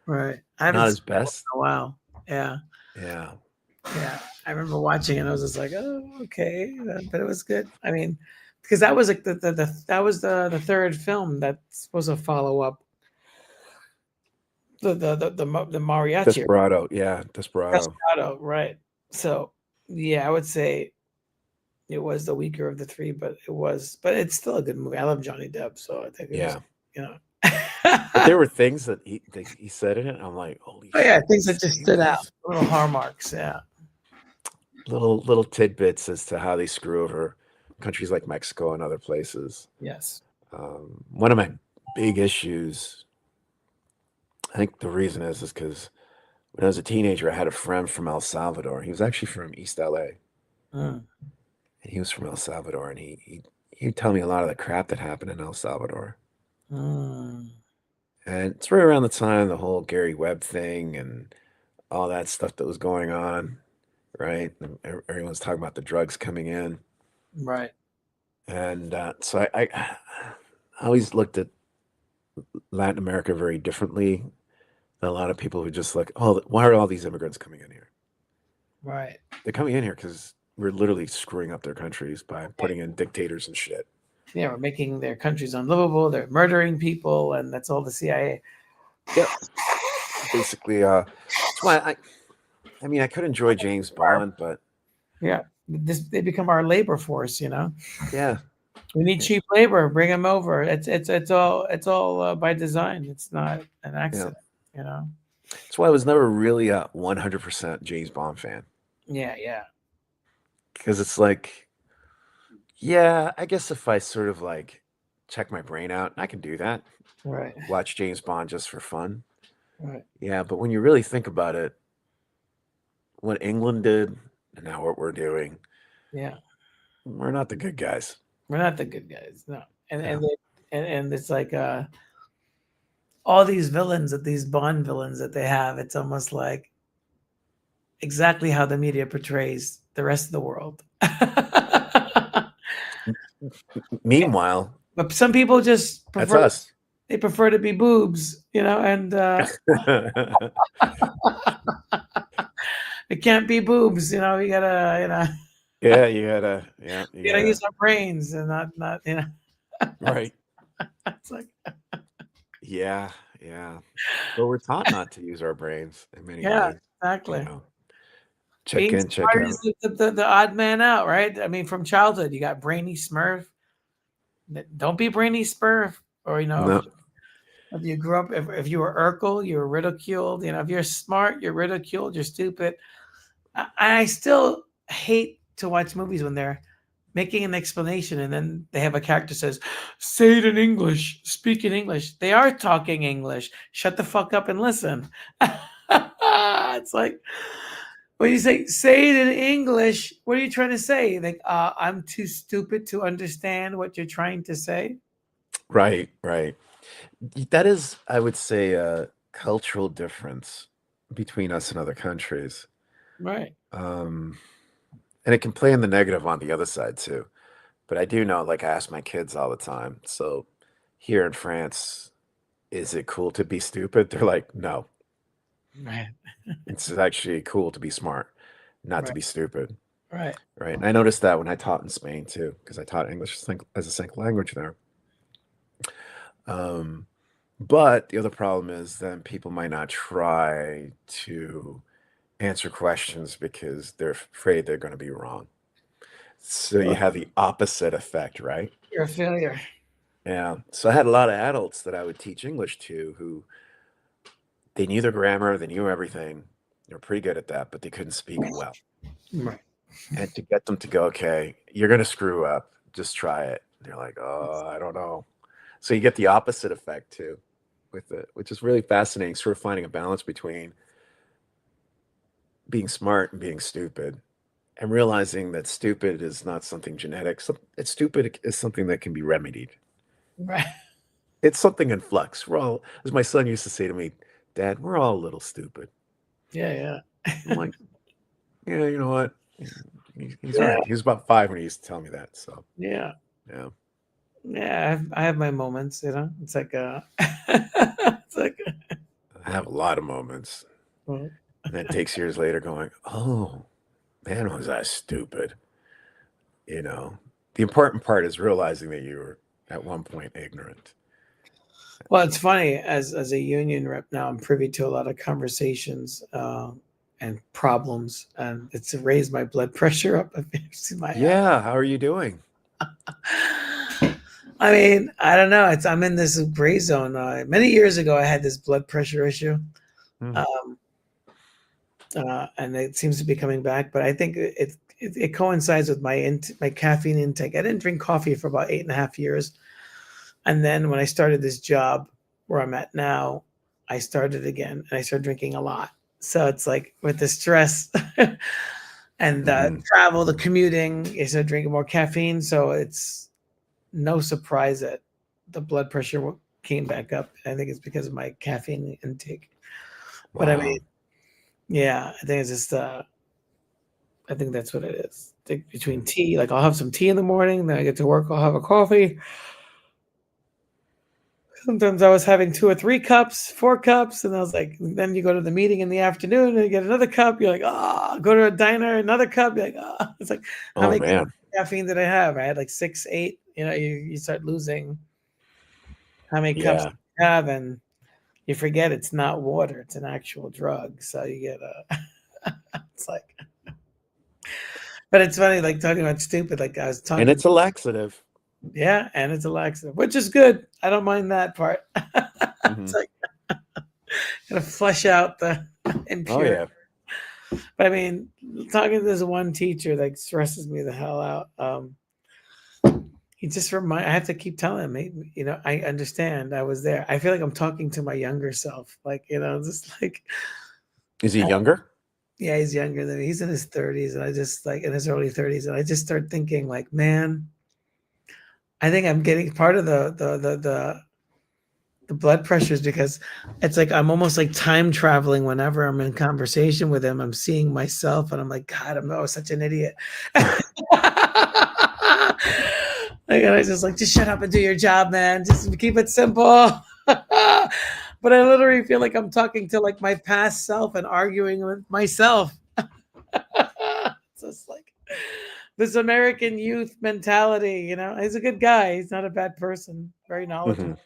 Right. Not his best. Oh, wow. Yeah. Yeah. Yeah. I remember watching it and I was just like, oh, okay. But it was good. I mean, because that was like that was the third film that's supposed to follow up the mariachi. Desperado. Yeah. Desperado. Right. So yeah, I would say it was the weaker of the three, but it's still a good movie. I love Johnny Depp, so I think it was, But there were things that he said in it. I'm like, holy shit. Yeah, things that just stood out. Little hallmarks, yeah. Little tidbits as to how they screw over countries like Mexico and other places. Yes. One of my big issues, I think the reason is because when I was a teenager, I had a friend from El Salvador. He was actually from East LA. And he was from El Salvador, and he'd tell me a lot of the crap that happened in El Salvador. And it's right around the time the whole Gary Webb thing and all that stuff that was going on, right? And everyone's talking about the drugs coming in. Right. And so I always looked at Latin America very differently than a lot of people who just like, oh, why are all these immigrants coming in here? Right. They're coming in here because we're literally screwing up their countries by putting in dictators and shit. Yeah, we're making their countries unlivable. They're murdering people, and that's all the CIA. Yeah. Basically, that's why I could enjoy James Bond, but yeah, they become our labor force, Yeah. We need cheap labor. Bring them over. It's all by design. It's not an accident, That's why I was never really a 100% James Bond fan. Yeah. Because it's like, yeah, I guess if I sort of like check my brain out, I can do that. Right. Watch James Bond just for fun. Right. Yeah, but when you really think about it, what England did and now what we're doing, we're not the good guys. We're not the good guys, no. And it's like all these villains, these Bond villains that they have, it's almost like exactly how the media portrays the rest of the world. Meanwhile, But some people just that's prefer us. they prefer to be boobs, and it can't be boobs, you gotta, Yeah, you gotta. Yeah, you you gotta gotta. use our brains and not, Right. it's like, Yeah, yeah. But we're taught not to use our brains in many yeah, ways. exactly. Check Being in, check smart out. is the odd man out, right? I mean, from childhood, you got brainy Smurf. Don't be brainy Smurf, or No. if you grew up, if you were Urkel, you were ridiculed. If you're smart, you're ridiculed. You're stupid. I still hate to watch movies when they're making an explanation and then they have a character says, "Say it in English, speak in English." They are talking English. Shut the fuck up and listen. It's like when you say it in English, what are you trying to say? Like, I'm too stupid to understand what you're trying to say. Right, right. That is, I would say, a cultural difference between us and other countries. Right. And it can play in the negative on the other side too. But I do know, like I ask my kids all the time. So here in France, is it cool to be stupid? They're like, no. Right. It's actually cool to be smart, not to Right. be stupid. Right. Right. And I noticed that when I taught in Spain too, because I taught English as a second language there. But the other problem is then people might not try to answer questions because they're afraid they're going to be wrong. So you have the opposite effect, right? You're a failure. Yeah. So I had a lot of adults that I would teach English to who they knew their grammar, they knew everything. They were pretty good at that, but they couldn't speak well. Right. And to get them to go, okay, you're going to screw up. Just try it. They're like, oh, I don't know. So you get the opposite effect too with it, which is really fascinating, sort of finding a balance between being smart and being stupid and realizing that stupid is not something genetic. It's stupid is something that can be remedied. Right. It's something in flux. We're all, as my son used to say to me, Dad, we're all a little stupid. Yeah. I'm like, yeah, you know what? He's Yeah. right. He was about 5 when he used to tell me that. So Yeah. yeah. I have my moments, It's like it's like I have a lot of moments. well, And then it takes years later going, oh, man, was I stupid? The important part is realizing that you were at one point ignorant. well, it's funny as a union rep now, I'm privy to a lot of conversations and problems, and it's raised my blood pressure up. I've seen my Yeah. How are you doing? I mean, I don't know. I'm in this gray zone. Many years ago, I had this blood pressure issue, Hmm. and it seems to be coming back. But I think it coincides with my caffeine intake. I didn't drink coffee for about 8.5 years, and then when I started this job where I'm at now, I started again, and I started drinking a lot. So it's like with the stress and the travel, the commuting, I started drinking more caffeine. So it's no surprise that the blood pressure came back up. I think it's because of my caffeine intake. But I mean, yeah, I think it's just, I think that's what it is. I think between tea, like I'll have some tea in the morning, then I get to work, I'll have a coffee. Sometimes I was having 2 or 3 cups, 4 cups, and I was like, then you go to the meeting in the afternoon and you get another cup. You're like, go to a diner, another cup. You're like, it's like, how many cups of caffeine did I have? I had like 6, 8. You start losing how many cups you have, and you forget it's not water; it's an actual drug. So you get it's like, but it's funny, like talking about stupid. Like I was talking, and it's a laxative. Yeah, and it's a laxative, which is good. I don't mind that part. It's like gonna flush out the impurity. Oh yeah. But I mean, talking to this one teacher like stresses me the hell out. He just I have to keep telling him, I understand. I was there. I feel like I'm talking to my younger self. Like, just like. Is he younger? Yeah, he's younger than me. He's in his 30s, and I just like in his early 30s, and I just start thinking like, man, I think I'm getting part of the blood pressures because it's like I'm almost like time traveling whenever I'm in conversation with him. I'm seeing myself, and I'm like, God, I'm such an idiot. Like, and I was just like, just shut up and do your job, man. Just keep it simple. But I literally feel like I'm talking to like my past self and arguing with myself. It's just like this American youth mentality, you know. He's a good guy. He's not a bad person. Very knowledgeable.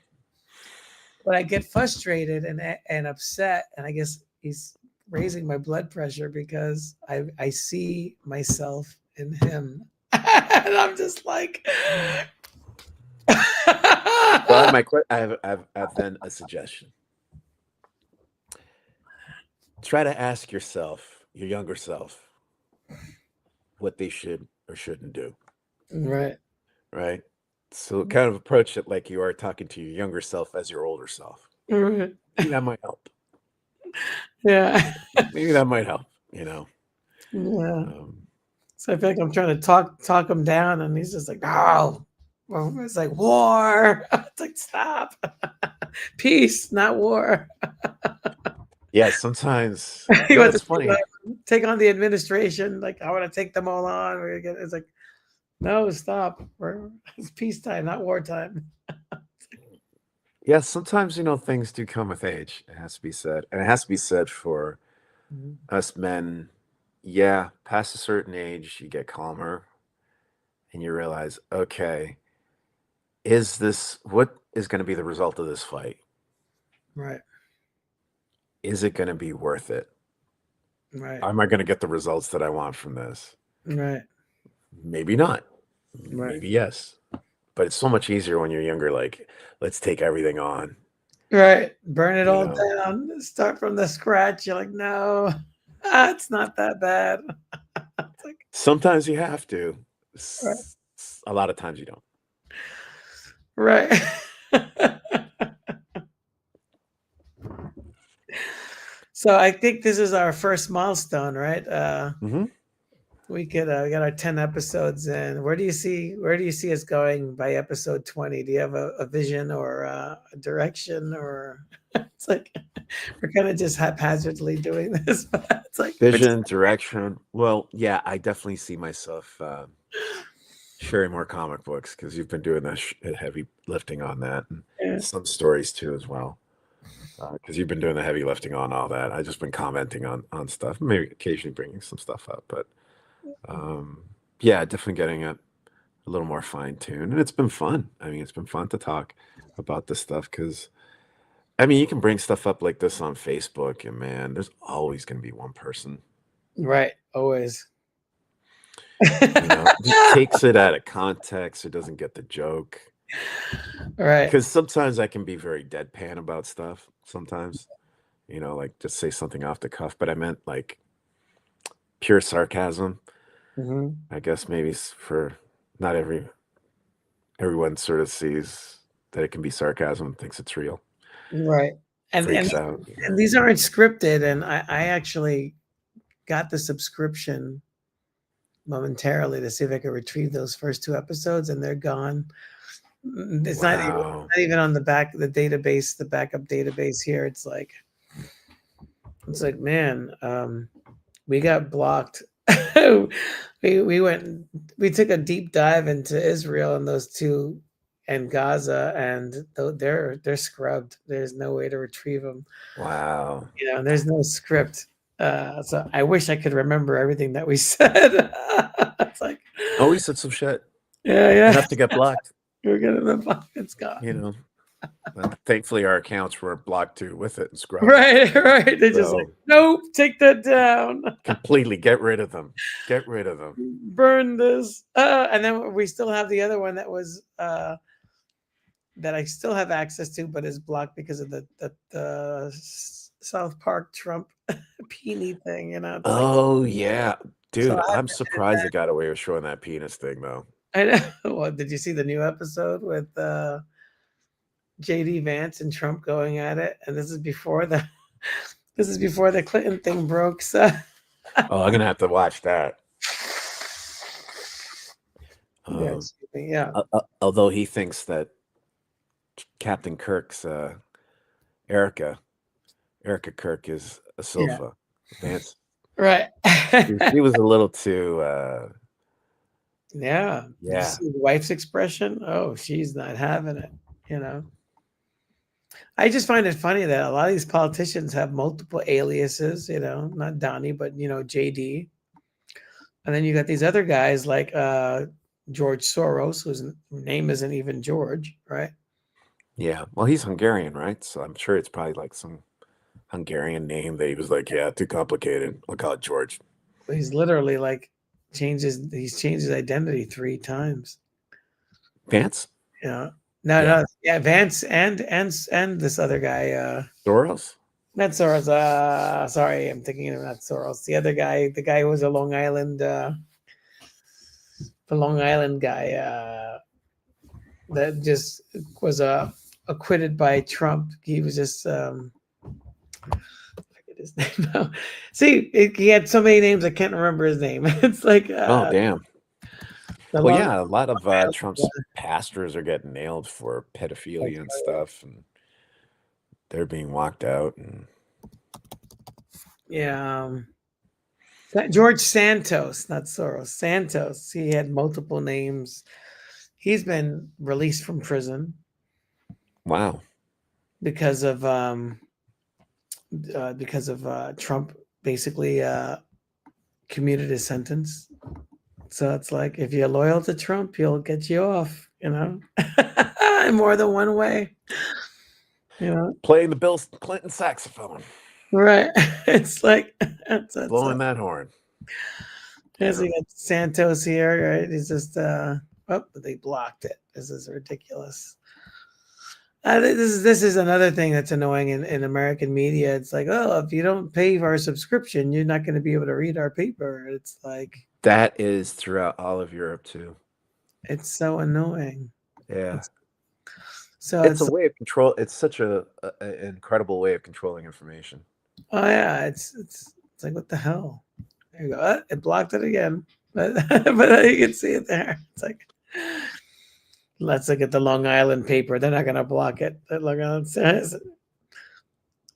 But I get frustrated and upset, and I guess he's raising my blood pressure because I see myself in him, and I'm just like. Well, I have then a suggestion. Try to ask yourself, your younger self, what they should or shouldn't do. Right. Right. So kind of approach it like you are talking to your younger self as your older self. Right. Maybe that might help. Yeah. Maybe that might help, you know. Yeah. So I feel like I'm trying to talk him down, and he's just like, no. Well, it's like war. It's like, stop. Peace, not war. Yeah, sometimes He wants it's to funny. take on the administration. Like, I want to take them all on. It's like, no, stop. It's peacetime, not wartime. Yeah, sometimes, things do come with age. It has to be said. And it has to be said for us men. Yeah, past a certain age, you get calmer and you realize, okay, what is going to be the result of this fight? Right. Is it going to be worth it? Right. Am I going to get the results that I want from this? Right. Maybe not. Right. Maybe yes. But it's so much easier when you're younger, like, let's take everything on. Right. Burn it all down. Start from the scratch. You're like, no, it's not that bad. It's like, sometimes you have to. Right. A lot of times you don't. Right. So I think this is our first milestone, right? We got our 10 episodes in. Where do you see us going by episode 20? Do you have a vision or a direction, or it's like we're kind of just haphazardly doing this? But it's like vision, direction. Well, yeah, I definitely see myself sharing more comic books because you've been doing that heavy lifting on that, and some stories too as well. Because you've been doing the heavy lifting on all that. I've just been commenting on stuff, maybe occasionally bringing some stuff up, but yeah, definitely getting it a little more fine-tuned, and it's been fun. I mean, it's been fun to talk about this stuff because, I mean, you can bring stuff up like this on Facebook, and man, there's always going to be one person, right? Always. Just takes it out of context or doesn't get the joke. Right. Because sometimes I can be very deadpan about stuff. Sometimes, like just say something off the cuff, but I meant like pure sarcasm. I guess maybe for not everyone sort of sees that it can be sarcasm and thinks it's real. Right. And these aren't scripted. And I actually got the subscription momentarily to see if I could retrieve those first 2 episodes, and they're gone. It's not even on the backup database here. It's like, man, we got blocked. we took a deep dive into Israel and those 2 and Gaza, and they're scrubbed. There's no way to retrieve them. Wow. There's no script. So I wish I could remember everything that we said. It's like, we said some shit. Yeah. You have to get blocked. We're gonna be it's gone. Thankfully our accounts were blocked too with it and scrubbed. Right. They're just like, nope, take that down. Completely get rid of them. Burn this. And then we still have the other one that was that I still have access to, but is blocked because of the South Park Trump peony thing. Yeah, dude, so I'm surprised they got away with showing that penis thing though. I know. Well, did you see the new episode with JD Vance and Trump going at it? And this is before the Clinton thing broke. So I'm gonna have to watch that. Yeah. Although he thinks that Captain Kirk's Erica Kirk is a sofa. Vance. Right. He was a little too Yeah. Did you Yeah. see the wife's expression? Oh, she's not having it, you know. I just find it funny that a lot of these politicians have multiple aliases, you know, not Donnie, but you know, JD. And then you got these other guys like George Soros, whose name isn't even George, right? Yeah. Well, he's Hungarian, right? So I'm sure it's probably like some Hungarian name that he was like, yeah, too complicated. I'll call it George. He's literally like he's changed his identity 3 times. Vance? You know? Yeah. No, yeah, Vance and this other guy, Soros? not Soros. Sorry, I'm thinking of not Soros. The other guy, the guy who was a Long Island, the Long Island guy that just was acquitted by Trump. He was just I forget his name now. See, he had so many names I can't remember his name. It's like Oh, damn. the Well, Long- yeah, a lot of Island Trump's guy. pastors are getting nailed for pedophilia and stuff, and they're being walked out. And Yeah. George Santos, not Soros. Santos. He had multiple names. He's been released from prison wow. because of Trump basically commuted his sentence. So it's like if you're loyal to Trump, he'll get you off, you know, in more than one way. You know, Playing the Bill Clinton saxophone, right? It's like that's blowing that horn. There's we got Santos here, right? He's just oh, they blocked it. This is ridiculous. This is another thing that's annoying in American media. It's like, oh, if you don't pay for our subscription, you're not going to be able to read our paper. It's like That is throughout all of Europe too. it's so annoying. Yeah. So It's a way of control. It's such an incredible way of controlling information. oh yeah, it's like what the hell? There you go. It blocked it again, but you can see it there. It's like let's look at the Long Island paper. They're not going to block it. That Long Island says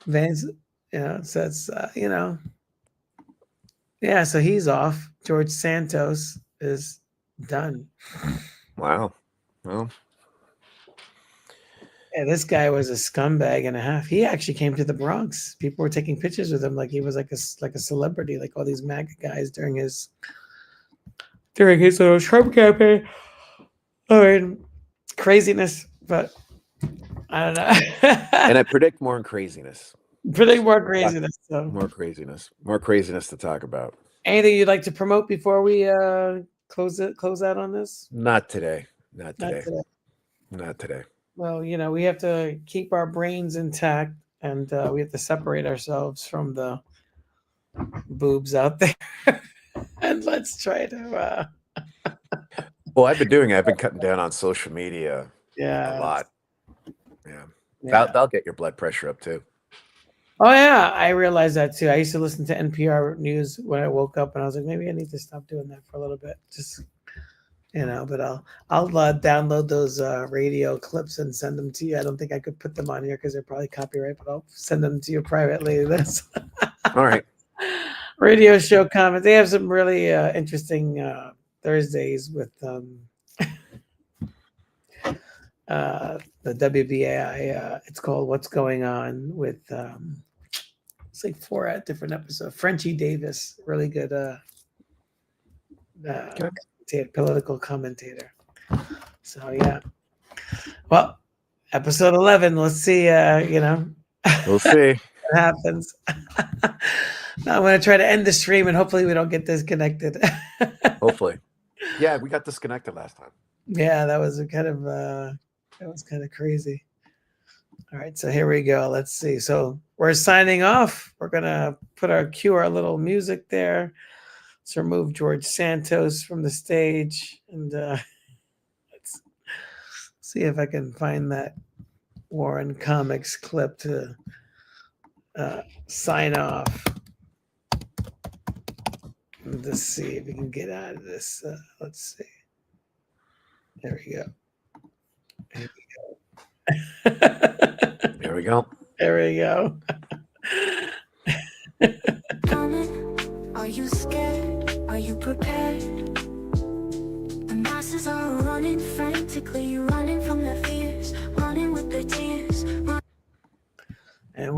Vance, you know, says you know, yeah. So he's off. George Santos is done. Wow. Well, Yeah, this guy was a scumbag and a half. He actually came to the Bronx. People were taking pictures with him like he was like a celebrity, like all these MAGA guys during his little Trump campaign. All right, craziness, but I don't know. and I predict more craziness. Predict more craziness. So. More craziness to talk about. Anything you'd like to promote before we close out on this? Not today. Not today. Well, you know, we have to keep our brains intact, and we have to separate ourselves from the boobs out there. And let's try to. Well, I've been cutting down on social media. Yeah, a lot. Yeah. Yeah. That'll get your blood pressure up too. Oh yeah, I realized that too. I used to listen to NPR news when I woke up, and I was like, maybe I need to stop doing that for a little bit, just you know. But I'll download those radio clips and send them to you. I don't think I could put them on here because they're probably copyright, but I'll send them to you privately. That's all right. Radio show comments. They have some really interesting Thursdays with the WBAI. It's called "What's Going On" with it's like 4 different episodes. Frenchie Davis, really good political commentator. So yeah. Well, episode 11. Let's see. You know, we'll see what happens. Now I'm going to try to end the stream, and hopefully we don't get disconnected. Hopefully, yeah, we got disconnected last time. Yeah, that was kind of crazy. All right, so here we go. Let's see. So we're signing off. We're gonna cue our little music there. Let's remove George Santos from the stage, and let's see if I can find that Warren Comics clip to sign off. Let's see if we can get out of this. Let's see. There we go. There we go. There we go. Coming? Are you scared? Are you prepared? The masses are running frantically, running from their fears, running with their tears. And we're